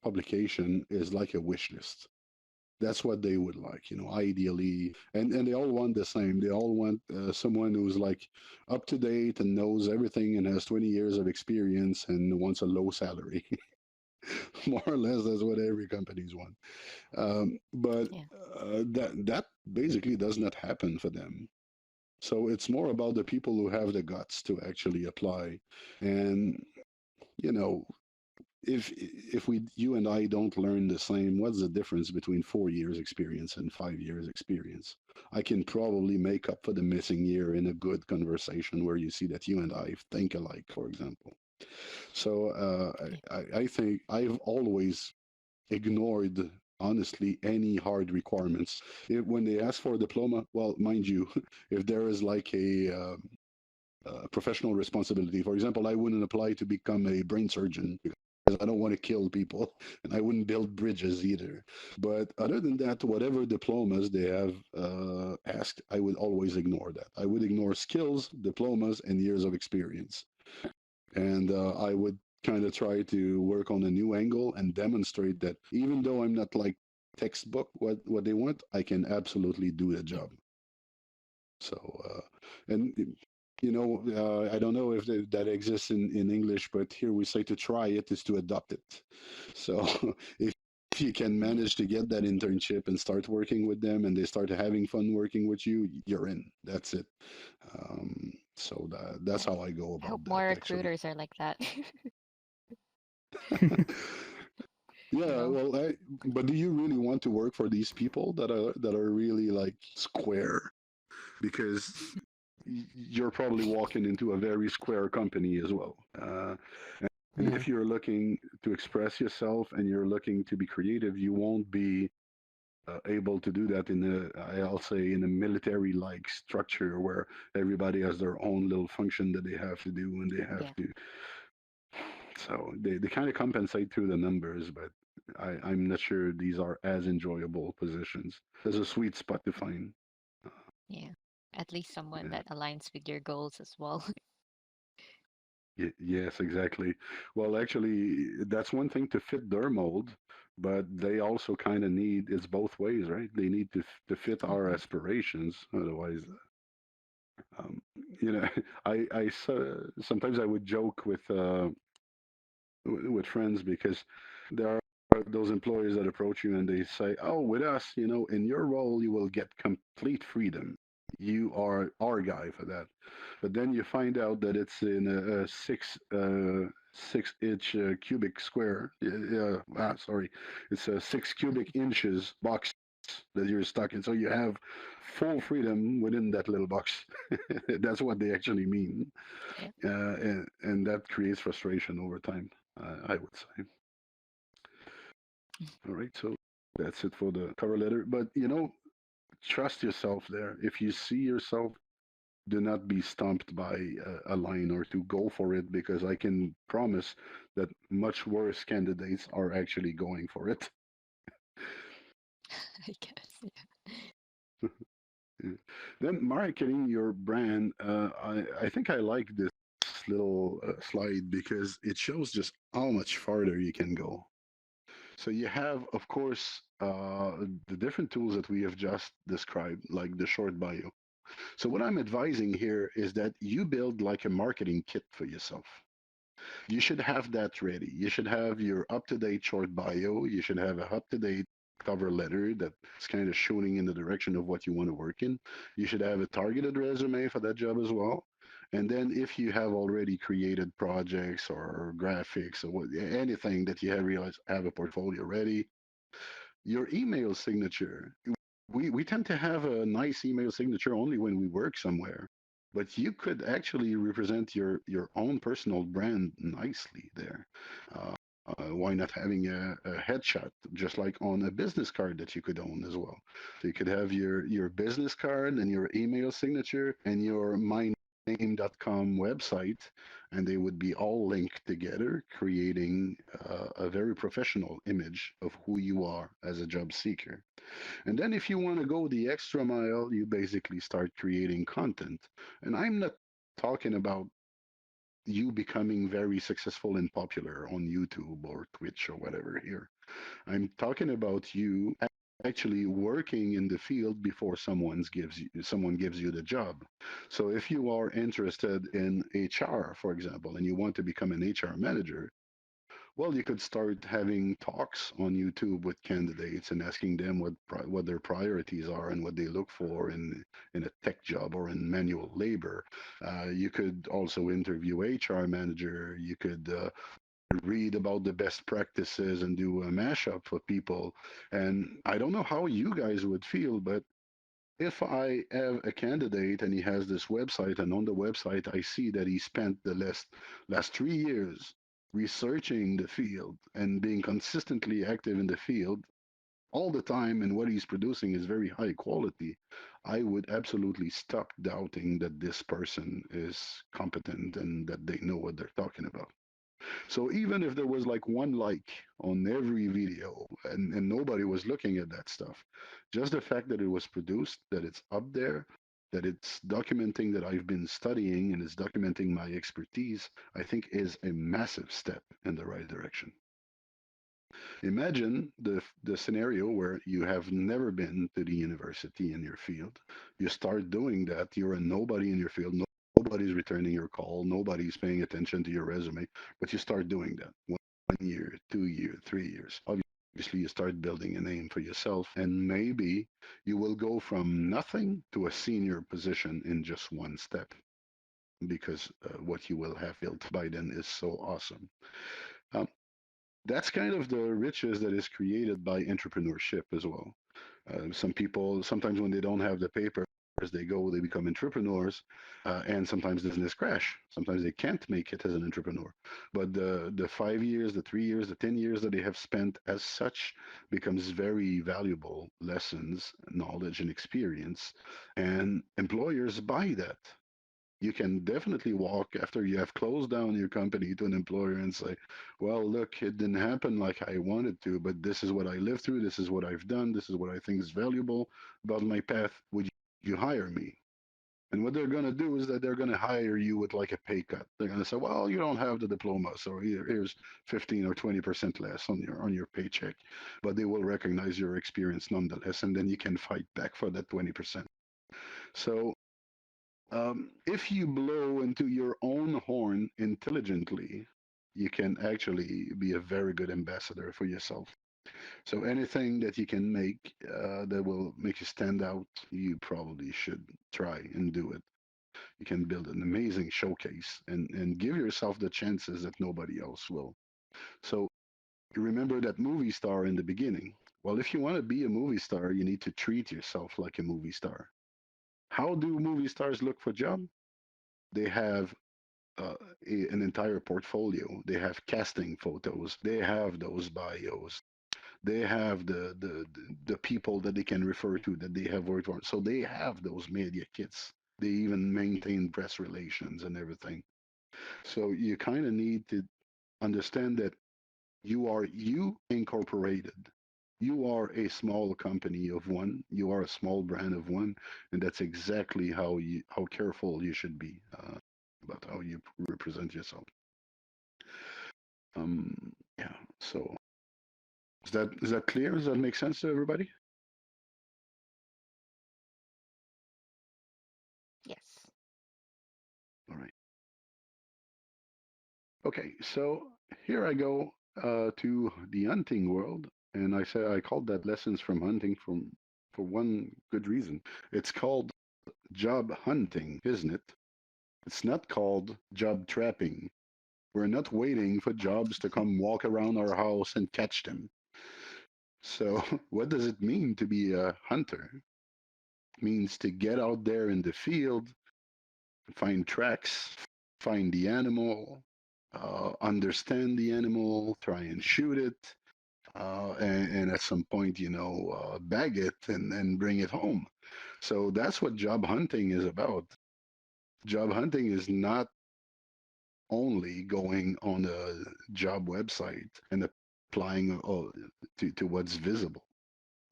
publication is like a wish list. That's what they would like, ideally, and they all want the same. They all want someone who's like up to date and knows everything and has 20 years of experience and wants a low salary. More or less, that's what every company's want. But Yeah. that basically does not happen for them. So it's more about the people who have the guts to actually apply. And you know, if you and I don't learn the same, what's the difference between 4 years experience and 5 years experience? I can probably make up for the missing year in a good conversation where you see that you and I think alike, for example. So I think I've always ignored, honestly, any hard requirements. When they ask for a diploma, well, mind you, if there is like a professional responsibility, for example, I wouldn't apply to become a brain surgeon I don't want to kill people, and I wouldn't build bridges either. But other than that, whatever diplomas they have asked, I would always ignore that. I would ignore skills, diplomas, and years of experience. And I would kind of try to work on a new angle and demonstrate that even though I'm not like textbook what they want, I can absolutely do the job. So, and I don't know if that exists in English, but here we say to try it is to adopt it. So if you can manage to get that internship and start working with them and they start having fun working with you, you're in. That's it. So that's how I go I hope about more that, actually. recruiters are like that. Yeah, No. well, but do you really want to work for these people that are really like square? Because you're probably walking into a very square company as well. And Yeah. if you're looking to express yourself and you're looking to be creative, you won't be able to do that I'll say, in a military-like structure where everybody has their own little function that they have to do and they have Yeah. to. So they kind of compensate through the numbers, but I'm not sure these are as enjoyable positions. There's a sweet spot to find. Yeah. At least someone Yeah. that aligns with your goals as well. Yes, exactly. Well, actually, that's one thing to fit their mold, but they also kind of need it's both ways, right? They need to fit our Mhm. aspirations. Otherwise, um, you know, sometimes I would joke with friends because there are those employees that approach you and they say, "Oh, with us, in your role, you will get complete freedom. You are our guy for that." But then you find out that it's in a 6-inch cubic square. Sorry, it's a 6 cubic inches box that you're stuck in. So you have full freedom within that little box. That's what they actually mean, Yeah. and that creates frustration over time. I would say. All right, so that's it for the cover letter. But trust yourself there. If you see yourself, do not be stumped by a line or two. Go for it, because I can promise that much worse candidates are actually going for it. I guess. Yeah. Yeah. Then marketing your brand. I think I like this little slide because it shows just how much farther you can go. So you have, of course, the different tools that we have just described, like the short bio. So what I'm advising here is that you build like a marketing kit for yourself. You should have that ready. You should have your up-to-date short bio. You should have a up-to-date cover letter that's kind of shooting in the direction of what you want to work in. You should have a targeted resume for that job as well. And then if you have already created projects or graphics or anything that you have realized have a portfolio ready, your email signature. We tend to have a nice email signature only when we work somewhere, but you could actually represent your own personal brand nicely there. Uh, why not having a headshot, just like on a business card that you could own as well? So you could have your business card and your email signature and your myname.com website, and they would be all linked together, creating a very professional image of who you are as a job seeker. And then if you want to go the extra mile, you basically start creating content. And I'm not talking about you becoming very successful and popular on YouTube or Twitch or whatever here. I'm talking about you actually working in the field before someone gives you the job. So if you are interested in HR, for example, and you want to become an HR manager, well, you could start having talks on YouTube with candidates and asking them what their priorities are and what they look for in a tech job or in manual labor. You could also interview HR manager. You could read about the best practices and do a mashup for people. And I don't know how you guys would feel, but if I have a candidate and he has this website, and on the website I see that he spent the last 3 years researching the field and being consistently active in the field all the time, and what he's producing is very high quality, I would absolutely stop doubting that this person is competent and that they know what they're talking about. So even if there was like one like on every video and nobody was looking at that stuff, just the fact that it was produced, that it's up there, that it's documenting that I've been studying and it's documenting my expertise, I think is a massive step in the right direction. Imagine the scenario where you have never been to the university in your field. You start doing that, you're a nobody in your field. Nobody's returning your call. Nobody's paying attention to your resume, but you start doing that. 1 year, 2 year, 3 years. Obviously, you start building a name for yourself, and maybe you will go from nothing to a senior position in just one step because what you will have built by then is so awesome. Um, that's kind of the riches that is created by entrepreneurship as well. Some people, sometimes when they don't have the papers, they become entrepreneurs, and sometimes business crash. Sometimes they can't make it as an entrepreneur. But the 5 years, the 3 years, the 10 years that they have spent as such becomes very valuable lessons, knowledge, and experience. And employers buy that. You can definitely walk after you have closed down your company to an employer and say, well, look, it didn't happen like I wanted to, but this is what I lived through. This is what I've done. This is what I think is valuable about my path. Would you hire me? And what they're going to do is that they're going to hire you with like a pay cut. They're going to say, well, you don't have the diploma, so here's 15 or 20% less on your paycheck. But they will recognize your experience nonetheless, and then you can fight back for that 20%. So if you blow into your own horn intelligently, you can actually be a very good ambassador for yourself. So anything that you can make that will make you stand out, you probably should try and do it. You can build an amazing showcase and give yourself the chances that nobody else will. So you remember that movie star in the beginning. Well, if you want to be a movie star, you need to treat yourself like a movie star. How do movie stars look for job? They have an entire portfolio. They have casting photos. They have those bios. They have the people that they can refer to that they have worked for. So they have those media kits. They even maintain press relations and everything. So you kind of need to understand that you are you incorporated. You are a small company of one. You are a small brand of one, and that's exactly how careful you should be about how you represent yourself. Yeah. So is that clear? Does that make sense to everybody? Yes. All right. Okay. So here I go to the hunting world, and I called that lessons from hunting for one good reason. It's called job hunting, isn't it? It's not called job trapping. We're not waiting for jobs to come walk around our house and catch them. So, what does it mean to be a hunter? It means to get out there in the field, find tracks, find the animal, understand the animal, try and shoot it, and at some point, bag it and bring it home. So that's what job hunting is about. Job hunting is not only going on a job website and applying to what's visible,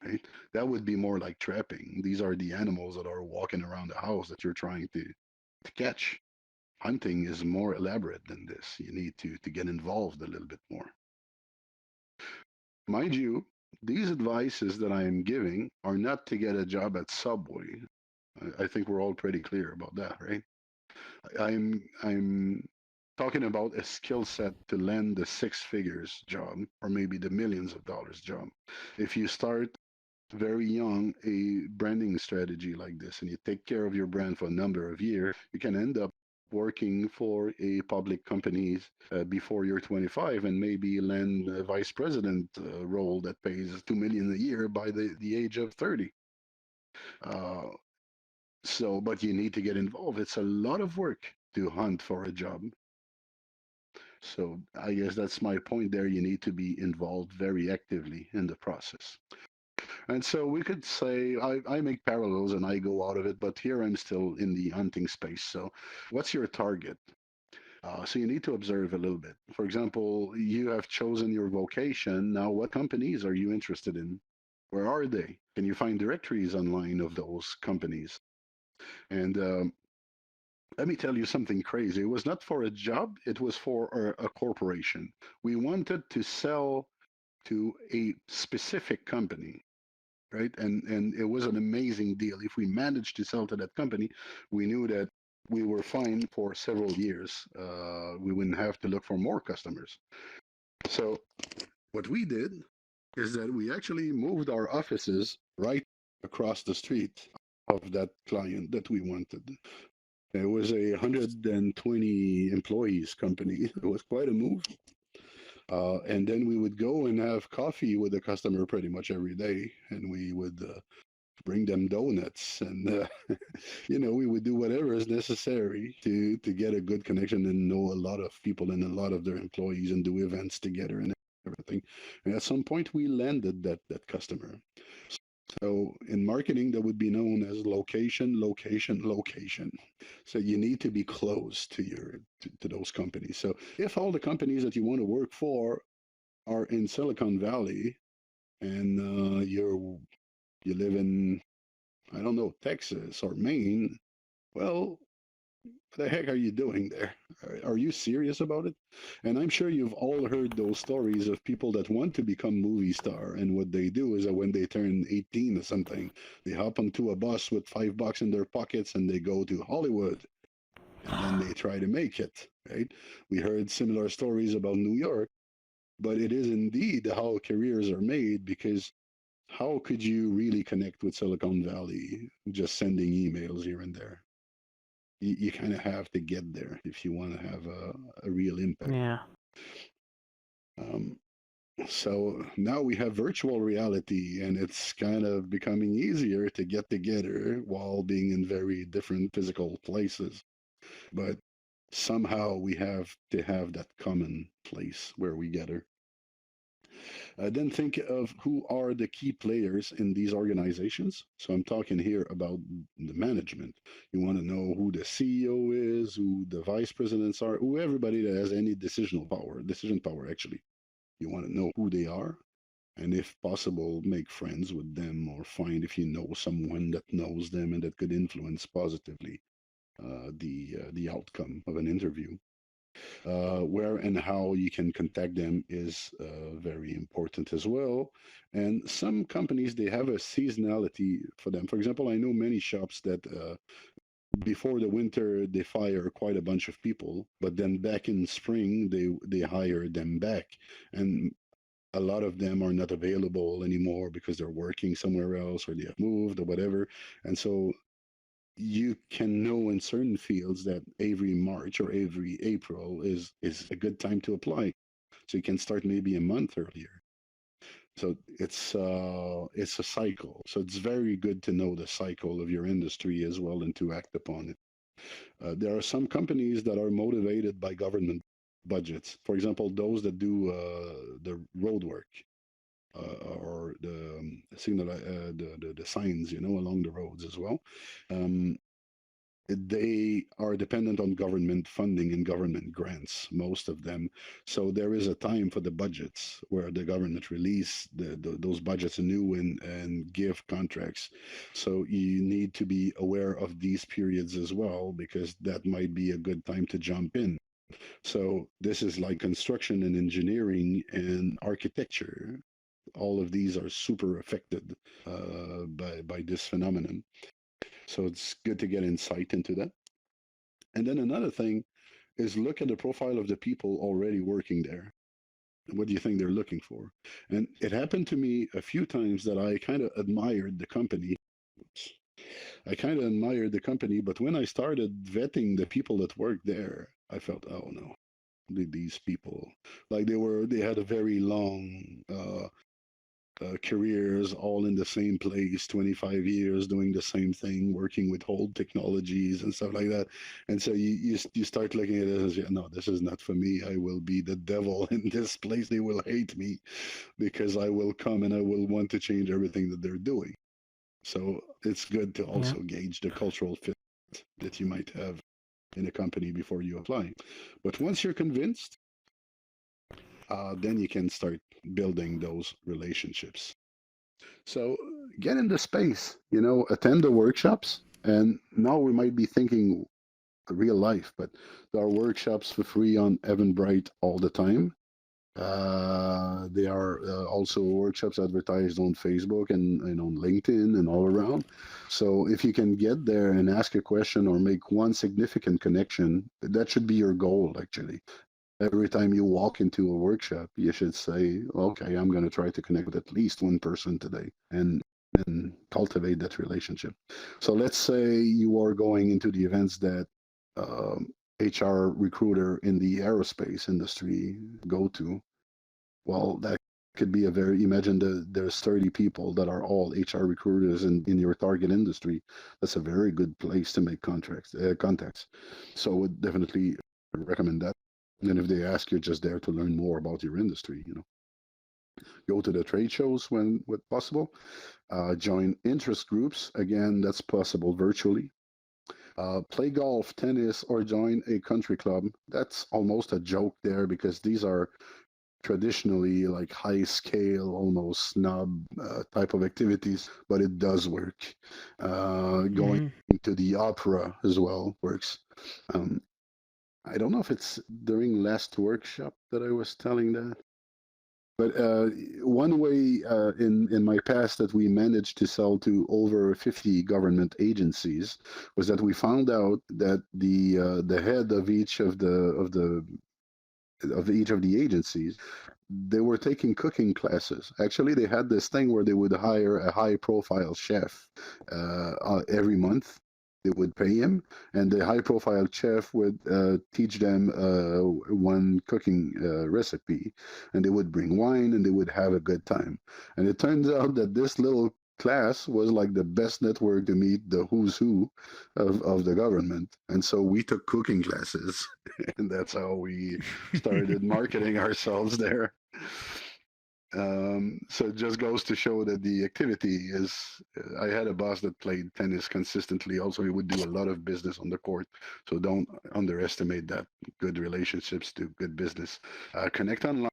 right? That would be more like trapping. These are the animals that are walking around the house that you're trying to catch. Hunting is more elaborate than this. You need to get involved a little bit more. Mind you, these advices that I am giving are not to get a job at Subway. I think we're all pretty clear about that, right? I'm talking about a skill set to land the six figures job or maybe the millions of dollars job. If you start very young a branding strategy like this and you take care of your brand for a number of years, you can end up working for a public company before you're 25 and maybe land a vice president role that pays 2 million a year by the age of 30. Uh, but you need to get involved. It's a lot of work to hunt for a job. So I guess that's my point there. You need to be involved very actively in the process. And so we could say I make parallels and I go out of it, but here I'm still in the hunting space. So what's your target? So you need to observe a little bit. For example, you have chosen your vocation. Now, what companies are you interested in? Where are they? Can you find directories online of those companies? And let me tell you something crazy. It was not for a job, it was for a corporation. We wanted to sell to a specific company, right? And it was an amazing deal. If we managed to sell to that company, we knew that we were fine for several years. We wouldn't have to look for more customers. So what we did is that we actually moved our offices right across the street of that client that we wanted. It was a 120 employees company. It was quite a move. And then we would go and have coffee with the customer pretty much every day, and we would bring them donuts, and we would do whatever is necessary to get a good connection and know a lot of people and a lot of their employees and do events together and everything. And at some point, we landed that customer. So in marketing, that would be known as location, location, location. So you need to be close to to those companies. So if all the companies that you want to work for are in Silicon Valley, and you live in, I don't know, Texas or Maine, well, what the heck are you doing there? Are you serious about it? And I'm sure you've all heard those stories of people that want to become movie star, and what they do is that when they turn 18 or something, they hop onto a bus with $5 in their pockets and they go to Hollywood, and then they try to make it, right? We heard similar stories about New York, but it is indeed how careers are made, because how could you really connect with Silicon Valley just sending emails here and there? You kind of have to get there if you want to have a real impact. Yeah. So now we have virtual reality, and it's kind of becoming easier to get together while being in very different physical places. But somehow we have to have that common place where we gather. Then think of who are the key players in these organizations. So I'm talking here about the management. You want to know who the CEO is, who the vice presidents are, who everybody that has any decision power actually. You want to know who they are, and if possible, make friends with them, or find if you know someone that knows them and that could influence positively the outcome of an interview. Where and how you can contact them is very important as well. And some companies, they have a seasonality for them. For example, I know many shops that before the winter they fire quite a bunch of people, but then back in spring they hire them back, and a lot of them are not available anymore because they're working somewhere else or they have moved or whatever. And so you can know in certain fields that every March or every April is a good time to apply. So you can start maybe a month earlier. So it's a cycle. So it's very good to know the cycle of your industry as well and to act upon it. There are some companies that are motivated by government budgets. For example, those that do the road work. Or the signal, the signs, along the roads as well. They are dependent on government funding and government grants, most of them. So there is a time for the budgets where the government release those budgets anew and give contracts. So you need to be aware of these periods as well, because that might be a good time to jump in. So this is like construction and engineering and architecture. All of these are super affected by this phenomenon. So it's good to get insight into that. And then another thing is look at the profile of the people already working there. What do you think they're looking for? And it happened to me a few times that I kind of admired the company. But when I started vetting the people that worked there, I felt, oh no, these people, like they had a very long careers all in the same place, 25 years doing the same thing, working with old technologies and stuff like that. And so you start looking at it as, no, this is not for me. I will be the devil in this place. They will hate me because I will come and I will want to change everything that they're doing. So it's good to also gauge the cultural fit that you might have. in a company before you apply. But once you're convinced, then you can start building those relationships. So get into space, attend the workshops. And now we might be thinking real life, but there are workshops for free on Eventbrite all the time. There are also workshops advertised on Facebook and on LinkedIn and all around. So if you can get there and ask a question or make one significant connection, that should be your goal, actually. Every time you walk into a workshop, you should say, okay, I'm going to try to connect with at least one person today and cultivate that relationship. So let's say you are going into the events that HR recruiter in the aerospace industry go to. Well, that could be imagine there's 30 people that are all HR recruiters in your target industry. That's a very good place to make contacts. So I would definitely recommend that. And if they ask, you're just there to learn more about your industry, Go to the trade shows when possible. Join interest groups. Again, that's possible virtually. Play golf, tennis, or join a country club. That's almost a joke there because these are traditionally like high scale, almost snob type of activities, but it does work. Going to the opera as well works. I don't know if it's during last workshop that I was telling that. But one way in my past that we managed to sell to over 50 government agencies was that we found out that the head of each of the agencies, they were taking cooking classes. Actually, they had this thing where they would hire a high-profile chef every month. They would pay him, and the high-profile chef would teach them one cooking recipe, and they would bring wine, and they would have a good time. And it turns out that this little class was like the best network to meet the who's who of the government. And so we took cooking classes, and that's how we started marketing ourselves there. So it just goes to show that the activity is. I had a boss that played tennis consistently. Also, he would do a lot of business on the court. So don't underestimate that. Good relationships to good business. Connect online.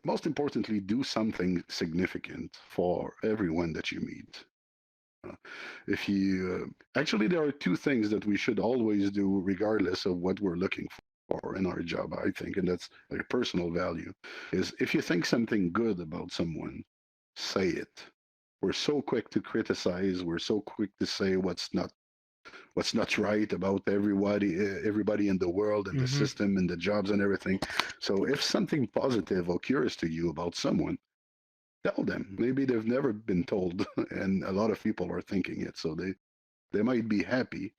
Most importantly, do something significant for everyone that you meet. If you actually, there are two things that we should always do, regardless of what we're looking for in our job, I think, and that's a personal value, is if you think something good about someone, say it. We're so quick to criticize. We're so quick to say what's not right about everybody in the world and the system and the jobs and everything. So if something positive occurs to you about someone, tell them. Maybe they've never been told, and a lot of people are thinking it, so they might be happy.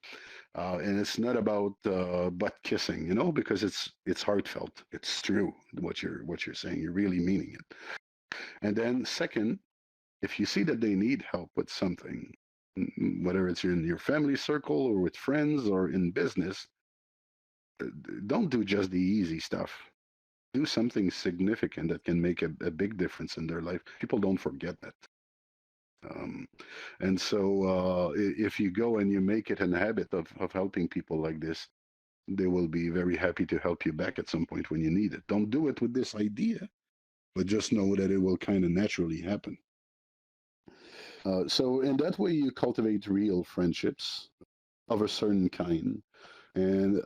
And it's not about butt kissing, because it's heartfelt. It's true what you're saying. You're really meaning it. And then second, if you see that they need help with something, whether it's in your family circle or with friends or in business, don't do just the easy stuff. Do something significant that can make a big difference in their life. People don't forget that. And so if you go and you make it a habit of helping people like this, they will be very happy to help you back at some point when you need it. Don't do it with this idea, but just know that it will kind of naturally happen. So in that way, you cultivate real friendships of a certain kind. And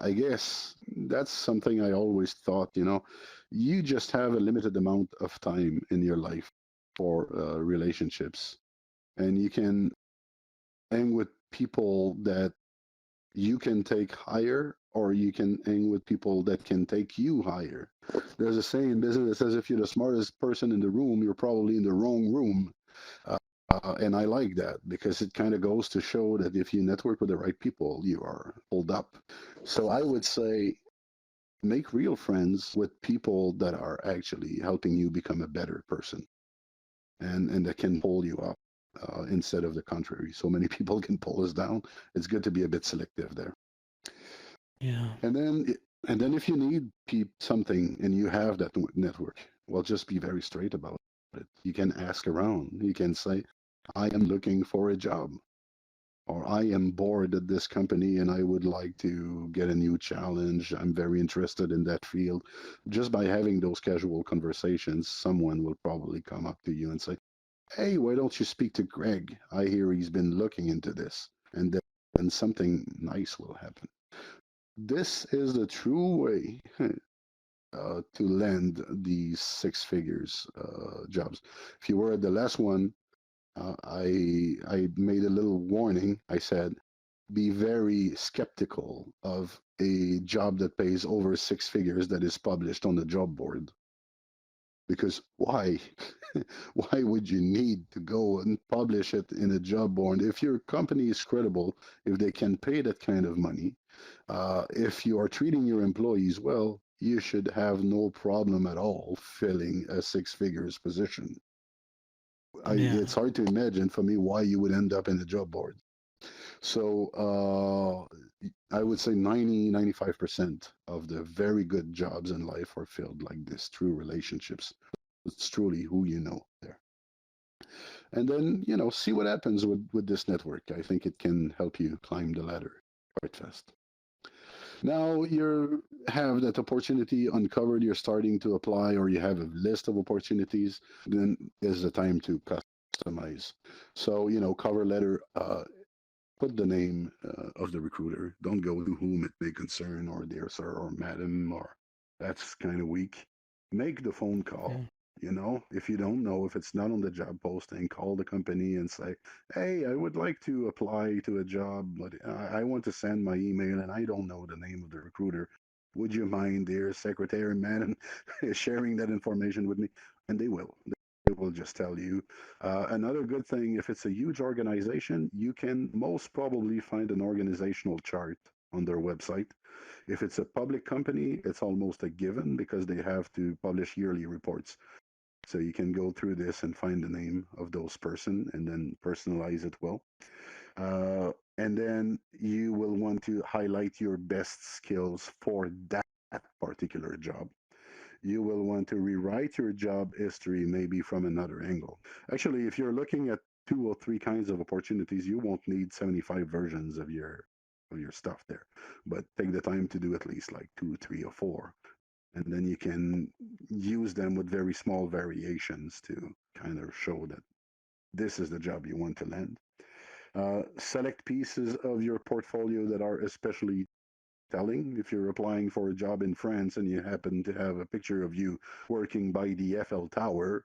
I guess that's something I always thought, you just have a limited amount of time in your life for relationships. And you can hang with people that you can take higher, or you can hang with people that can take you higher. There's a saying in business that says if you're the smartest person in the room, you're probably in the wrong room. And I like that because it kind of goes to show that if you network with the right people, you are pulled up. So I would say make real friends with people that are actually helping you become a better person and that can pull you up instead of the contrary. So many people can pull us down. It's good to be a bit selective there. Yeah. And then if you need something and you have that network, well, just be very straight about it. You can ask around. You can say, I am looking for a job. or I am bored at this company and I would like to get a new challenge. I'm very interested in that field. Just by having those casual conversations, someone will probably come up to you and say, hey, why don't you speak to Greg? I hear he's been looking into this. And then something nice will happen. This is the true way to land these six figures jobs. If you were at the last one, I made a little warning. I said, be very skeptical of a job that pays over six figures that is published on the job board. Because why? Why would you need to go and publish it in a job board? If your company is credible, if they can pay that kind of money, if you are treating your employees well, you should have no problem at all filling a six figures position. Yeah. It's hard to imagine for me why you would end up in a job board. So I would say 95% of the very good jobs in life are filled like this through relationships. It's truly who you know there. And then, see what happens with this network. I think it can help you climb the ladder quite fast. Now you have that opportunity uncovered, you're starting to apply, or you have a list of opportunities, then is the time to customize. So, cover letter, put the name of the recruiter. Don't go to whom it may concern, or dear sir, or madam, or that's kind of weak. Make the phone call. If you don't know, if it's not on the job posting, call the company and say, hey, I would like to apply to a job, but I want to send my email and I don't know the name of the recruiter. Would you mind, dear secretary, madam, sharing that information with me? And they will. They will just tell you. Another good thing, if it's a huge organization, you can most probably find an organizational chart on their website. If it's a public company, it's almost a given because they have to publish yearly reports. So you can go through this and find the name of those person and then personalize it well. And then you will want to highlight your best skills for that particular job. You will want to rewrite your job history maybe from another angle. Actually, if you're looking at 2 or 3 kinds of opportunities, you won't need 75 versions of your stuff there. But take the time to do at least like 2, 3, or 4. And then you can use them with very small variations to kind of show that this is the job you want to land. Select pieces of your portfolio that are especially telling. If you're applying for a job in France and you happen to have a picture of you working by the Eiffel Tower,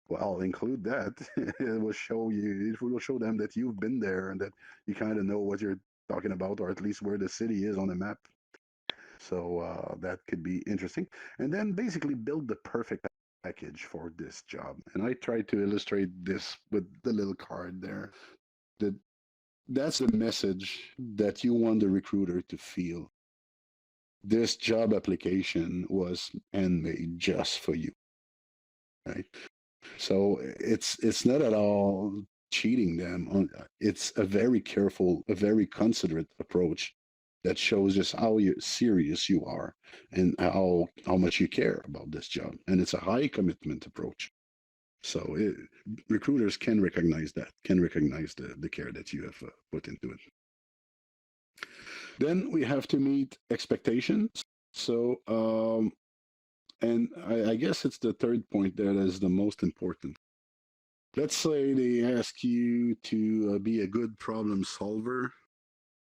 well, include that. It will show them that you've been there and that you kind of know what you're talking about, or at least where the city is on a map. So that could be interesting. And then basically build the perfect package for this job. And I tried to illustrate this with the little card there. That's the message that you want the recruiter to feel. This job application was handmade just for you, right? So it's not at all cheating them. It's a very careful, a very considerate approach that shows just how serious you are and how much you care about this job. And it's a high commitment approach. So recruiters can recognize that, can recognize the care that you have put into it. Then we have to meet expectations. So, and I guess it's the third point that is the most important. Let's say they ask you to be a good problem solver,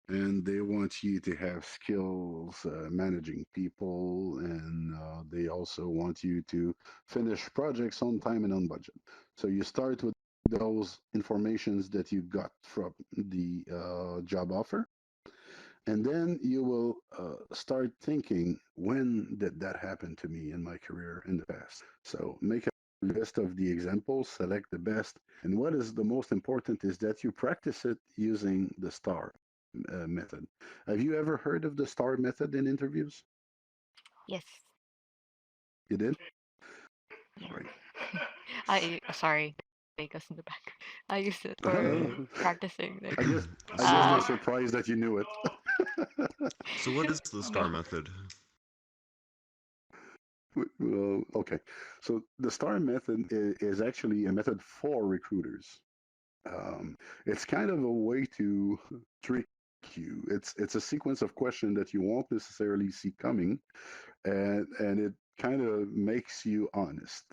and they want you to have skills managing people, and they also want you to finish projects on time and on budget. So you start with those informations that you got from the job offer. And then you will start thinking, when did that happen to me in my career in the past? So make a list of the examples, select the best. And what is the most important is that you practice it using the STAR method. Have you ever heard of the STAR method in interviews? Yes. You did? Yeah. Right. Sorry, Vegas in the back. I used it for Uh, practicing. Like, I guess they're surprised that you knew it. So what is the STAR no. method? Well, okay. So the STAR method is actually a method for recruiters. It's kind of a way to trick you. It's a sequence of questions that you won't necessarily see coming, and it kind of makes you honest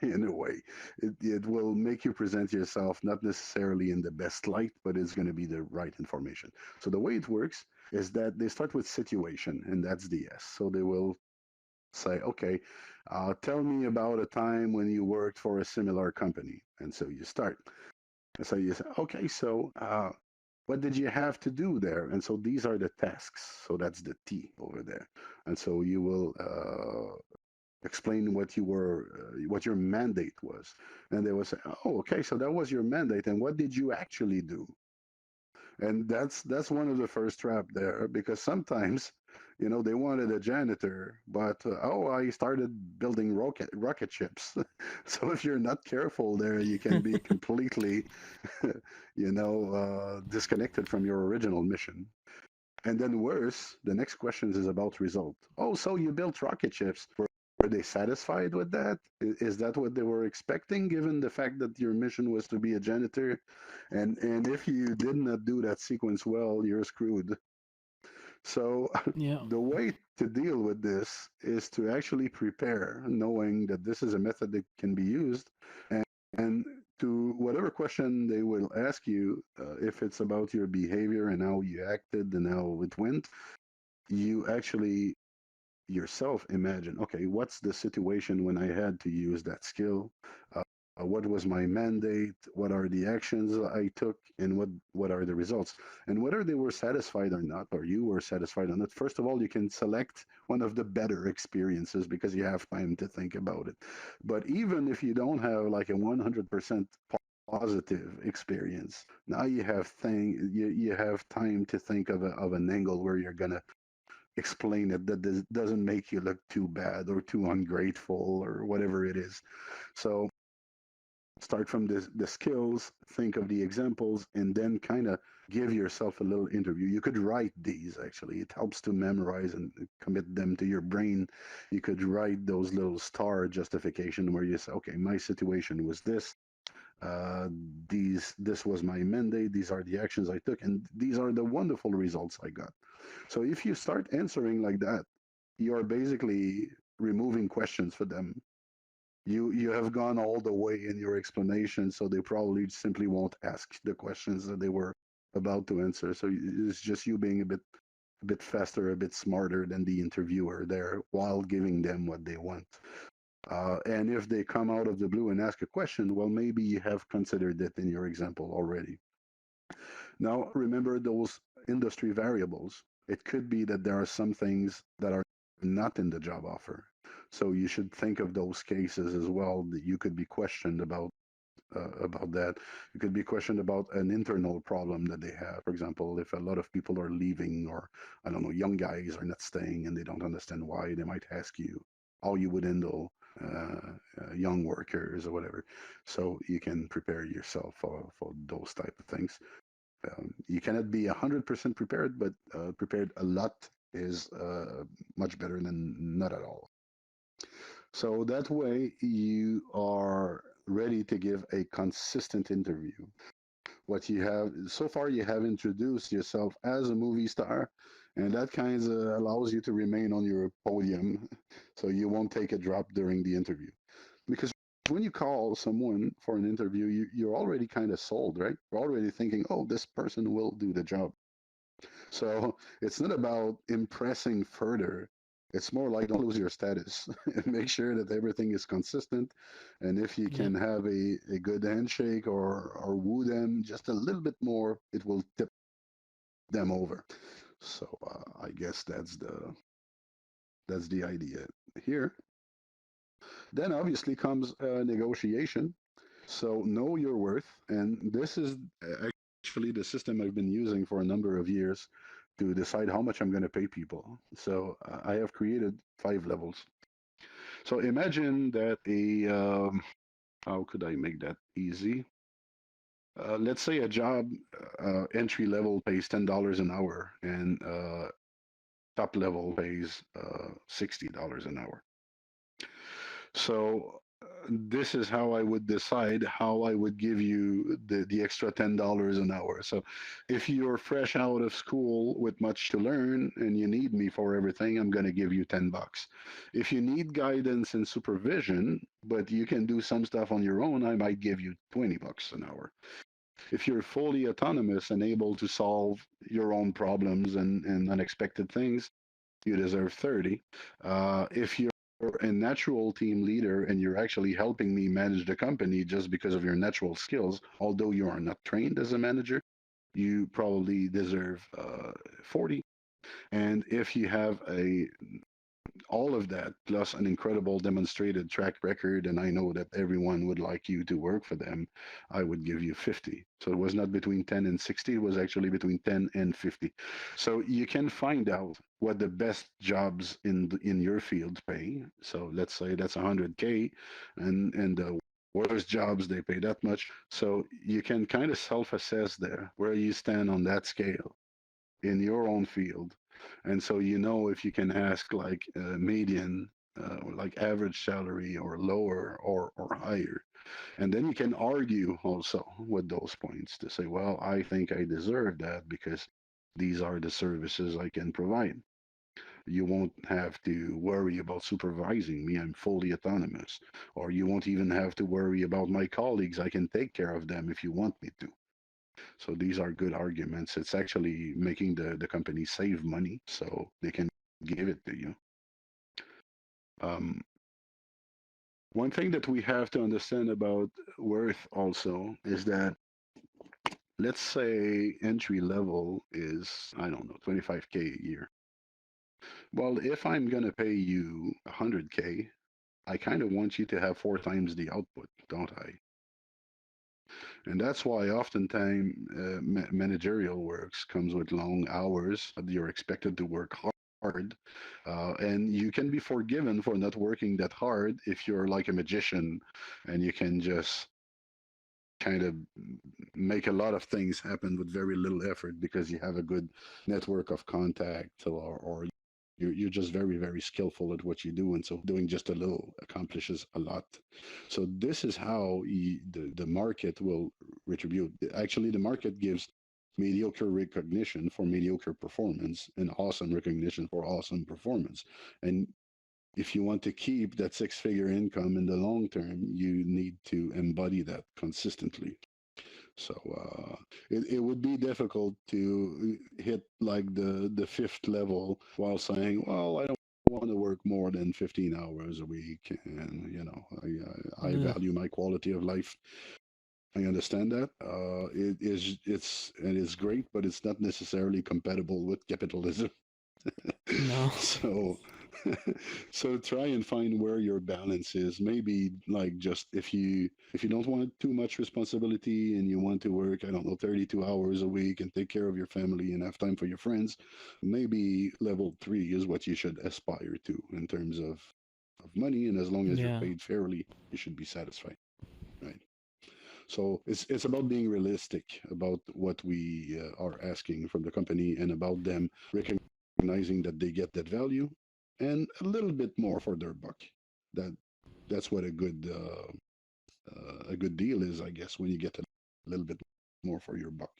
in a way. It will make you present yourself not necessarily in the best light, but it's going to be the right information. So the way it works is that they start with situation, and that's the S. So they will say, okay, tell me about a time when you worked for a similar company. And so you start. And so you say, okay, so what did you have to do there? And so these are the tasks. So that's the T over there. And so you will explain what your mandate was. And they will say, oh, okay, so that was your mandate. And what did you actually do? And that's one of the first trap there, because sometimes they wanted a janitor, but I started building rocket ships. So if you're not careful there, you can be completely disconnected from your original mission. And then worse, the next question is about result. Oh, so you built rocket ships. Were they satisfied with that? Is that what they were expecting, given the fact that your mission was to be a janitor? And if you did not do that sequence well, you're screwed. So Yeah. the way to deal with this is to actually prepare, knowing that this is a method that can be used, and to whatever question they will ask you, if it's about your behavior and how you acted and how it went, you actually yourself imagine, okay, what's the situation when I had to use that skill? What was my mandate? What are the actions I took? And what are the results? And whether they were satisfied or not, or you were satisfied or not, first of all, you can select one of the better experiences because you have time to think about it. But even if you don't have like a 100% positive experience, now you have you have time to think of an angle where you're gonna explain it that doesn't make you look too bad or too ungrateful or whatever it is. So start from the skills, think of the examples, and then kind of give yourself a little interview. You could write these actually. It helps to memorize and commit them to your brain. You could write those little star justification where you say, okay, my situation was this. Uh, this was my mandate. These are the actions I took, and these are the wonderful results I got. So if you start answering like that, you're basically removing questions for them. You have gone all the way in your explanation, so they probably simply won't ask the questions that they were about to answer. So it's just you being a bit faster, a bit smarter than the interviewer there, while giving them what they want. And if they come out of the blue and ask a question, well, maybe you have considered it in your example already. Now, remember those industry variables. It could be that there are some things that are not in the job offer. So you should think of those cases as well that you could be questioned about that. You could be questioned about an internal problem that they have. For example, if a lot of people are leaving, or I don't know, young guys are not staying and they don't understand why, they might ask you how you would handle young workers or whatever. So you can prepare yourself for those type of things. You cannot be 100% prepared, but prepared a lot is much better than not at all. So that way you are ready to give a consistent interview. What you have so far, you have introduced yourself as a movie star, and that kind of allows you to remain on your podium, so you won't take a drop during the interview. Because when you call someone for an interview, you're already kind of sold, right? You're already thinking, oh, this person will do the job. So it's not about impressing further. It's more like don't lose your status and make sure that everything is consistent. And if you can have a good handshake or woo them just a little bit more, it will tip them over. So I guess that's the idea here. Then obviously comes negotiation. So know your worth, and this is actually the system I've been using for a number of years to decide how much I'm going to pay people. So I have created 5 levels. So imagine that how could I make that easy? Let's say a job entry level pays $10 an hour, and top level pays $60 an hour. So this is how I would decide how I would give you the extra $10 an hour. So if you're fresh out of school with much to learn and you need me for everything, I'm going to give you $10. If you need guidance and supervision, but you can do some stuff on your own, I might give you $20 an hour. If you're fully autonomous and able to solve your own problems and unexpected things, you deserve 30. If you're a natural team leader and you're actually helping me manage the company just because of your natural skills, although you are not trained as a manager, you probably deserve 40. And if you have all of that plus an incredible demonstrated track record, and I know that everyone would like you to work for them, I would give you 50. So it was not between 10 and 60, it was actually between 10 and 50. So you can find out what the best jobs in your field pay. So let's say that's 100K, and the worst jobs they pay that much. So you can kind of self-assess there where you stand on that scale in your own field. And so you know if you can ask like median or like average salary or lower or higher. And then you can argue also with those points to say, well, I think I deserve that because these are the services I can provide. You won't have to worry about supervising me. I'm fully autonomous. Or you won't even have to worry about my colleagues. I can take care of them if you want me to. So these are good arguments. It's actually making the company save money so they can give it to you. Um, one thing that we have to understand about worth also is that let's say entry level is, I don't know, 25K a year. Well, if I'm going to pay you 100K, I kind of want you to have 4 times the output, don't I? And that's why oftentimes managerial works comes with long hours. You're expected to work hard. And you can be forgiven for not working that hard if you're like a magician and you can just kind of make a lot of things happen with very little effort because you have a good network of contact or you're just very, very skillful at what you do. And so doing just a little accomplishes a lot. So this is how the market will retribute. Actually, the market gives mediocre recognition for mediocre performance and awesome recognition for awesome performance. And if you want to keep that 6-figure income in the long term, you need to embody that consistently. So it would be difficult to hit like the fifth level while saying, well, I don't want to work more than 15 hours a week, and I Yeah. value my quality of life. I understand that. It's great, but it's not necessarily compatible with capitalism. No. So so try and find where your balance is. Maybe like just if you don't want too much responsibility and you want to work, I don't know, 32 hours a week and take care of your family and have time for your friends, maybe level 3 is what you should aspire to in terms of money, and as long as you're Yeah. paid fairly, you should be satisfied. Right. So it's about being realistic about what we are asking from the company and about them recognizing that they get that value and a little bit more for their buck. That's what a good deal is, I guess, when you get a little bit more for your buck.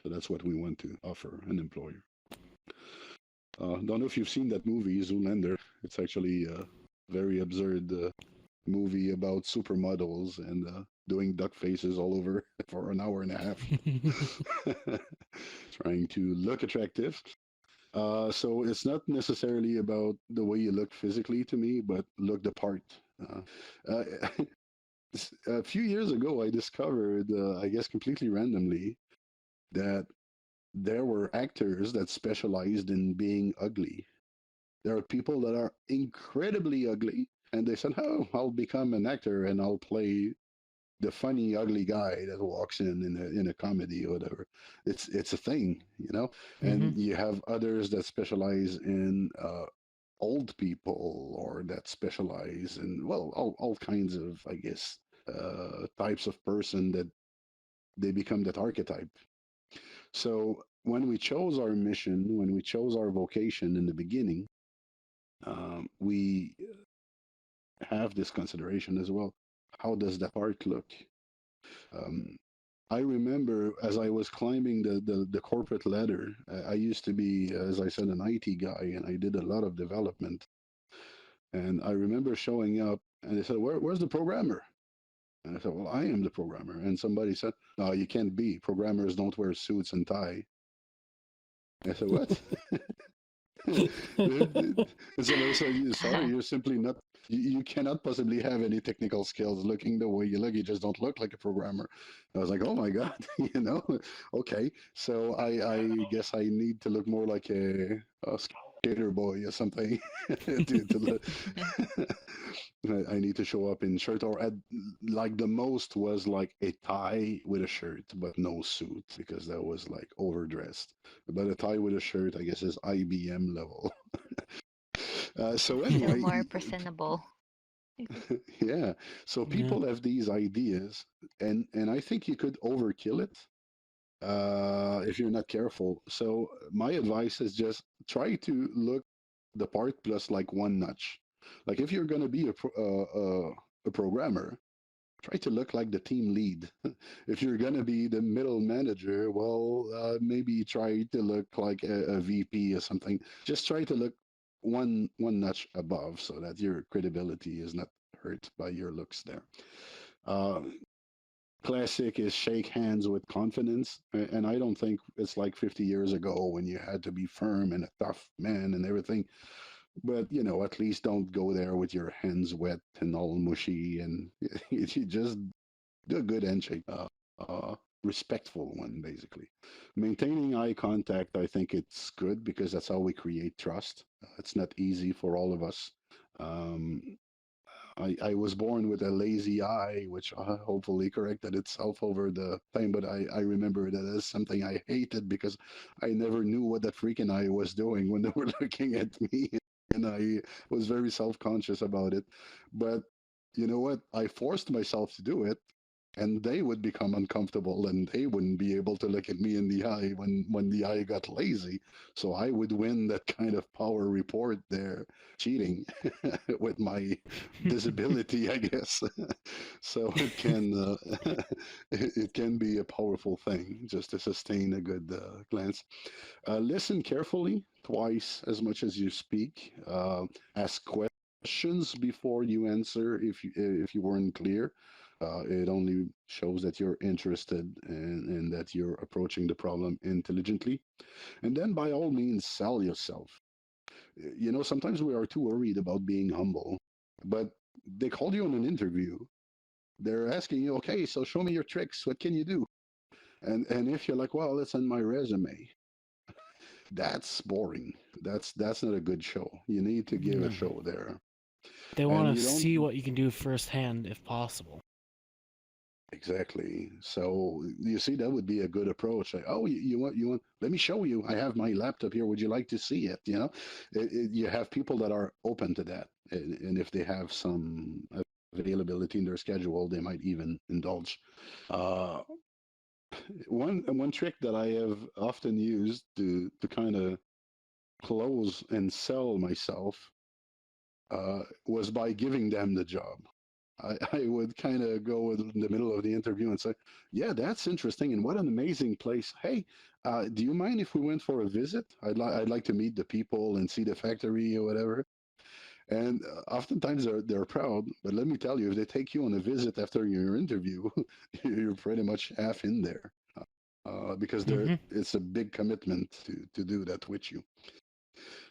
So that's what we want to offer an employer. Don't know if you've seen that movie Zoolander. It's actually a very absurd movie about supermodels and doing duck faces all over for an hour and a half, trying to look attractive. So it's not necessarily about the way you look physically to me, but look the part. Uh, a few years ago, I discovered, I guess completely randomly, that there were actors that specialized in being ugly. There are people that are incredibly ugly, and they said, "Oh, I'll become an actor and I'll play the funny ugly guy that walks in a comedy or whatever." It's a thing, you know. Hmm. And you have others that specialize in old people or that specialize in, well, all kinds of, I guess, types of person that they become that archetype. So when we chose our mission, when we chose our vocation in the beginning, we have this consideration as well. how does that part look? I remember as I was climbing the corporate ladder, I used to be, as I said, an IT guy, and I did a lot of development. And I remember showing up, and they said, "Where's the programmer?" And I said, "Well, I am the programmer." And somebody said, "No, you can't be. Programmers don't wear suits and tie." I said, "What?" And somebody said, "Sorry, you're simply not. You cannot possibly have any technical skills looking the way you look. You just don't look like a programmer." I was like, "Oh my god," you know. Okay, so I guess I need to look more like a skater boy or something to look. I need to show up in shirt or at like the most was like a tie with a shirt, but no suit because that was like overdressed. But a tie with a shirt, I guess, is IBM level. So So anyway, more presentable. yeah. So Yeah. people have these ideas, and I think you could overkill it if you're not careful. So my advice is just try to look the part plus like one notch. Like if you're gonna be a programmer, try to look like the team lead. If you're gonna be the middle manager, well, maybe try to look like a VP or something. Just try to look one notch above so that your credibility is not hurt by your looks there. Uh, Classic is shake hands with confidence, and I don't think it's like 50 years ago when you had to be firm and a tough man and everything. But at least don't go there with your hands wet and all mushy, and you just do a good handshake, respectful one, basically. Maintaining eye contact, I think it's good because that's how we create trust. It's not easy for all of us. Um, I was born with a lazy eye, which hopefully corrected itself over the time. But I remember that as something I hated because I never knew what that freaking eye was doing when they were looking at me. And I was very self conscious about it. But you know what? I forced myself to do it, and they would become uncomfortable and they wouldn't be able to look at me in the eye when the eye got lazy. So I would win that kind of power report there, cheating with my disability, I guess. So it can be a powerful thing just to sustain a good glance. Listen carefully twice as much as you speak. Ask questions before you answer if you weren't clear. It only shows that you're interested and that you're approaching the problem intelligently. And then, by all means, sell yourself. Sometimes we are too worried about being humble, but they called you on an interview. They're asking you, okay, so show me your tricks. What can you do? And if you're like, well, let's send my resume. That's boring. That's not a good show. You need to give a No. show there. They And want to you don't see what you can do firsthand if possible. exactly. So you see, that would be a good approach. Like, oh, you want? Let me show you. I have my laptop here. Would you like to see it? You have people that are open to that, and if they have some availability in their schedule, they might even indulge. Uh, one trick that I have often used to kind of close and sell myself was by giving them the job. I would kind of go in the middle of the interview and say, "Yeah, that's interesting, and what an amazing place. Hey, do you mind if we went for a visit? I'd like to meet the people and see the factory or whatever." And oftentimes they're proud, but let me tell you, if they take you on a visit after your interview, you're pretty much half in there because it's a big commitment to do that with you.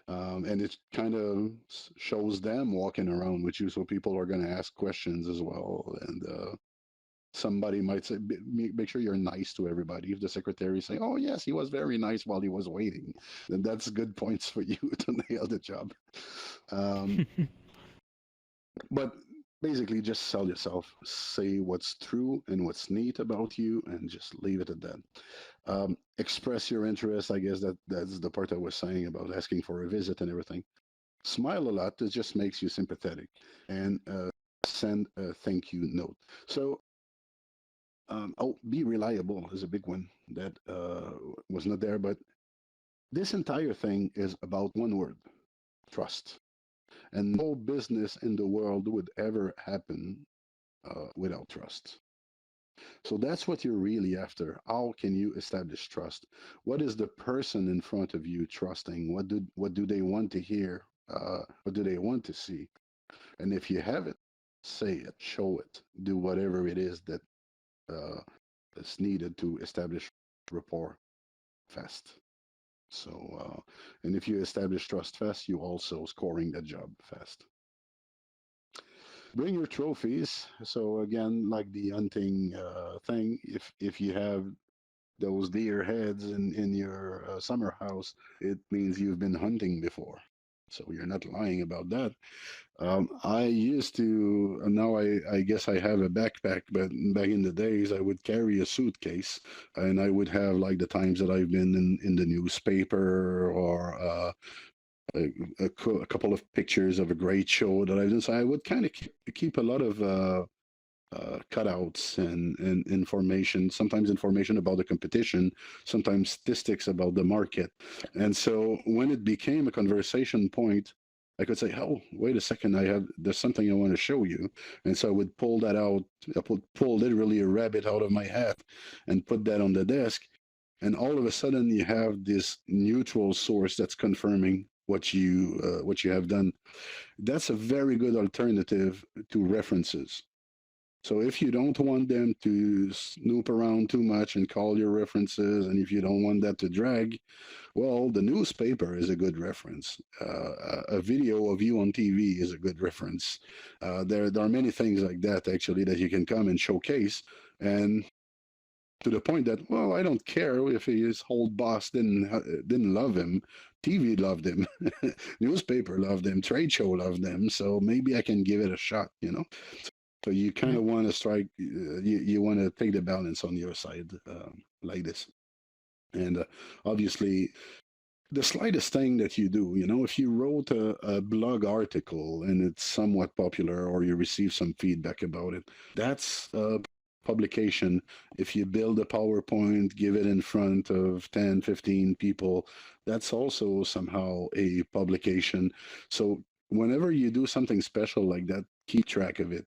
And it kind of shows them walking around with you, so people are going to ask questions as well. And somebody might say, make sure you're nice to everybody. If the secretary say, "Oh yes, he was very nice while he was waiting," then that's good points for you to nail the job. But basically, just sell yourself. Say what's true and what's neat about you, and just leave it at that. Express your interest. I guess that's the part I was saying about asking for a visit and everything. Smile a lot. It just makes you sympathetic, and send a thank you note. So, be reliable is a big one that was not there, but this entire thing is about one word: trust. And no business in the world would ever happen without trust. So that's what you're really after. How can you establish trust? What is the person in front of you trusting? What do they want to hear? What do they want to see? And if you have it, say it, show it, do whatever it is that uh, is needed to establish rapport fast. So, and if you establish trust fast, you also scoring that job fast. Bring your trophies. So again, like the hunting thing, if you have those deer heads in your summer house, it means you've been hunting before. So you're not lying about that. I used to, now I guess I have a backpack, but back in the days, I would carry a suitcase and I would have like the times that I've been in the newspaper or a couple of pictures of a great show that I've done. So I would kind of keep a lot of cutouts and information, sometimes information about the competition, sometimes statistics about the market. And so when it became a conversation point, I could say, "Oh, wait a second! There's something I want to show you," and so I would pull that out. I pull literally a rabbit out of my hat, and put that on the desk, and all of a sudden you have this neutral source that's confirming what you have done. That's a very good alternative to references. So if you don't want them to snoop around too much and call your references, and if you don't want that to drag, well, the newspaper is a good reference. A video of you on TV is a good reference. There are many things like that, actually, that you can come and showcase. And to the point that, well, I don't care if his whole boss didn't love him. TV loved him, newspaper loved him, trade show loved him. So maybe I can give it a shot, you know. So you kind of want to strike. You want to take the balance on your side, like this, and obviously, the slightest thing that you do, you know, if you wrote a blog article and it's somewhat popular, or you receive some feedback about it, that's publication. If you build a PowerPoint, give it in front of 10, 15 people, that's also somehow a publication. So whenever you do something special like that, keep track of it.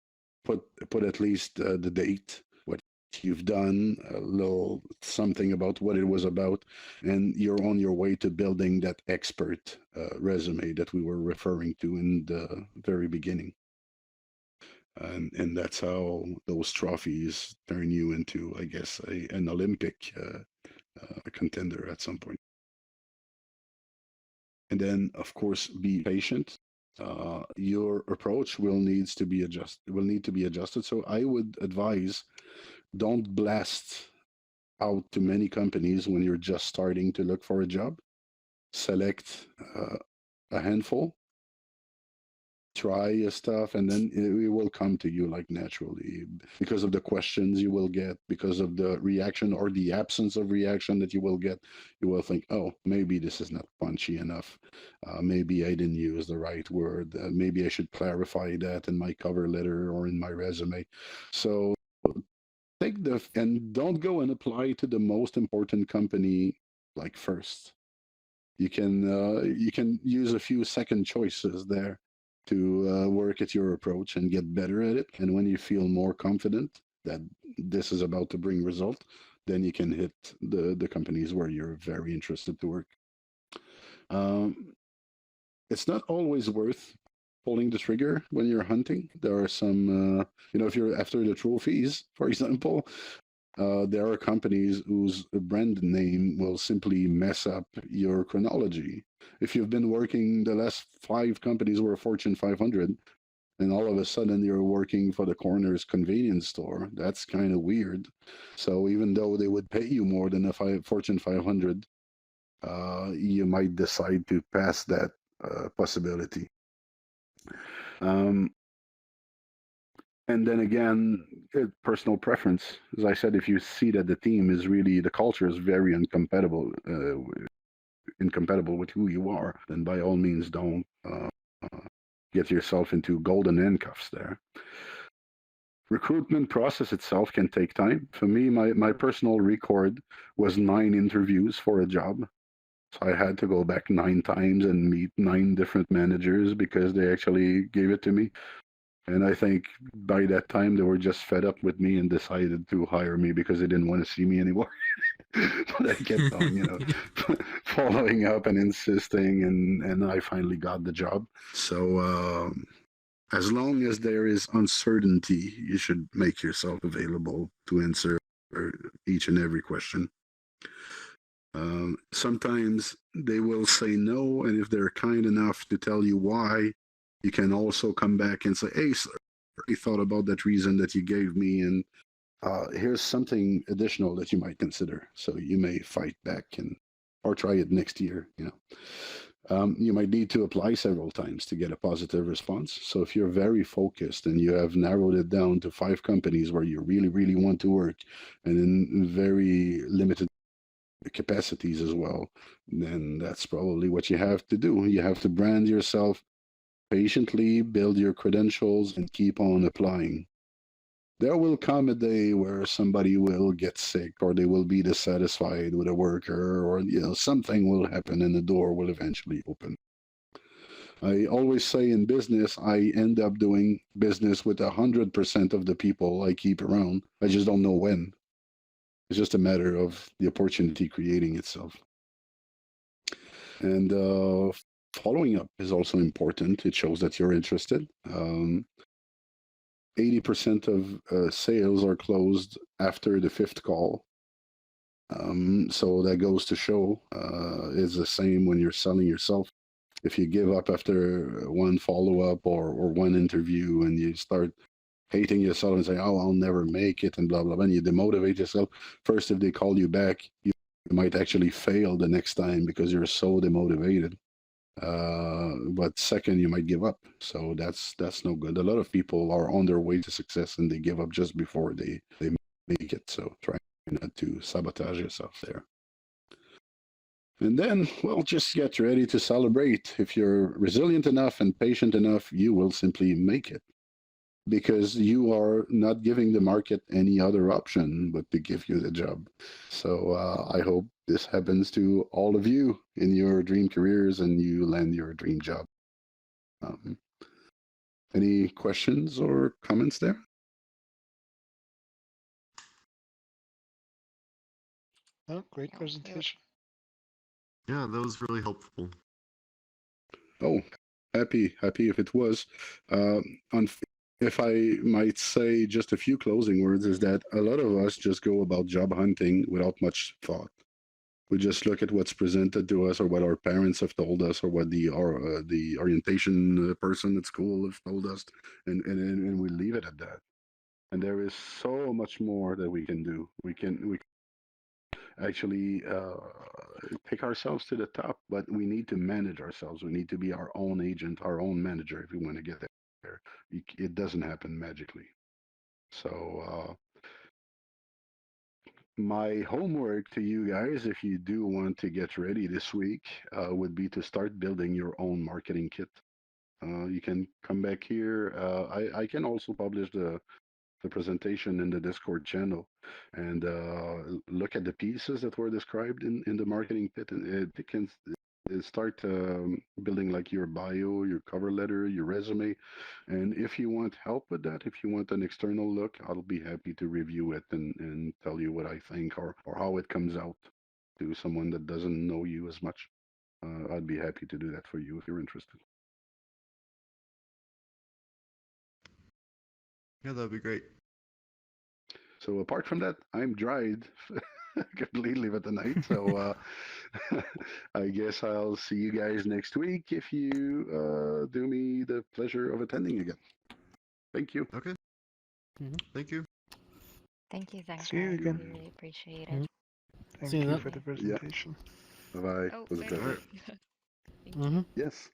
Put at least the date, what you've done, a little something about what it was about, and you're on your way to building that expert resume that we were referring to in the very beginning. And that's how those trophies turn you into, I guess, an Olympic contender at some point. And then, of course, be patient. Your approach will need to be adjusted. So I would advise, don't blast out to many companies when you're just starting to look for a job. Select a handful, try your stuff, and then it will come to you like naturally, because of the questions you will get, because of the reaction or the absence of reaction that you will get. You will think, oh, maybe this is not punchy enough. Maybe I didn't use the right word. Maybe I should clarify that in my cover letter or in my resume. So and don't go and apply to the most important company like first. You can use a few second choices there to work at your approach and get better at it. And when you feel more confident that this is about to bring result, then you can hit the companies where you're very interested to work. It's not always worth pulling the trigger when you're hunting. There are some, if you're after the trophies, for example, there are companies whose brand name will simply mess up your chronology. If you've been working, the last 5 companies were Fortune 500, and all of a sudden you're working for the corner's convenience store, that's kind of weird. So even though they would pay you more than a Fortune 500, you might decide to pass that possibility. And then again, personal preference. As I said, if you see that the team is really, the culture is very incompatible with who you are, then by all means don't get yourself into golden handcuffs there. Recruitment process itself can take time. For me, my personal record was 9 interviews for a job. So I had to go back 9 times and meet 9 different managers because they actually gave it to me. And I think by that time they were just fed up with me and decided to hire me because they didn't want to see me anymore. But I kept on, following up and insisting, and I finally got the job. So as long as there is uncertainty, you should make yourself available to answer each and every question. Sometimes they will say no, and if they're kind enough to tell you why, you can also come back and say, "Hey, sir, I thought about that reason that you gave me, and here's something additional that you might consider." So you may fight back or try it next year. You might need to apply several times to get a positive response. So if you're very focused and you have narrowed it down to 5 companies where you really, really want to work, and in very limited capacities as well, then that's probably what you have to do. You have to brand yourself, patiently build your credentials, and keep on applying. There will come a day where somebody will get sick, or they will be dissatisfied with a worker, or something will happen and the door will eventually open. I always say in business, I end up doing business with 100% of the people I keep around. I just don't know when. It's just a matter of the opportunity creating itself. And following up is also important. It shows that you're interested. 80% of sales are closed after the 5th call. So that goes to show it's the same when you're selling yourself. If you give up after one follow-up or one interview, and you start hating yourself and say, "Oh, I'll never make it," and blah, blah, blah, and you demotivate yourself, first, if they call you back, you might actually fail the next time because you're so demotivated. But second, you might give up. So that's no good. A lot of people are on their way to success and they give up just before they make it. So try not to sabotage yourself there. And then, well, just get ready to celebrate. If you're resilient enough and patient enough, you will simply make it, because you are not giving the market any other option but to give you the job. So I hope this happens to all of you in your dream careers and you land your dream job. Any questions or comments there? Oh, great No, presentation. Yeah, that was really helpful. Oh, happy if it was. If I might say just a few closing words, is that a lot of us just go about job hunting without much thought. We just look at what's presented to us, or what our parents have told us, or what the orientation person at school has told us, and we leave it at that. And there is so much more that we can do. We can actually take ourselves to the top, but we need to manage ourselves. We need to be our own agent, our own manager if we want to get there. It doesn't happen magically. So my homework to you guys, if you do want to get ready this week, would be to start building your own marketing kit. You can come back here. I can also publish the presentation in the Discord channel, and look at the pieces that were described in the marketing kit, and it can start building like your bio, your cover letter, your resume. And if you want help with that, if you want an external look, I'll be happy to review it and tell you what I think, or how it comes out to someone that doesn't know you as much. I'd be happy to do that for you if you're interested. Yeah, that'd be great. So apart from that, I'm dried completely for tonight. So I guess I'll see you guys next week if you do me the pleasure of attending again. Thank you. Okay. Mhm. Thank you. thank you, Zankai. See you again. We really appreciate Mhm. it. Thank See you you then. for the presentation. Bye-bye. Oh, It was a wait, pleasure. Alright. thank Mhm. you. Yes.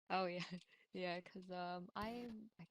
Oh yeah, yeah, because I'm actually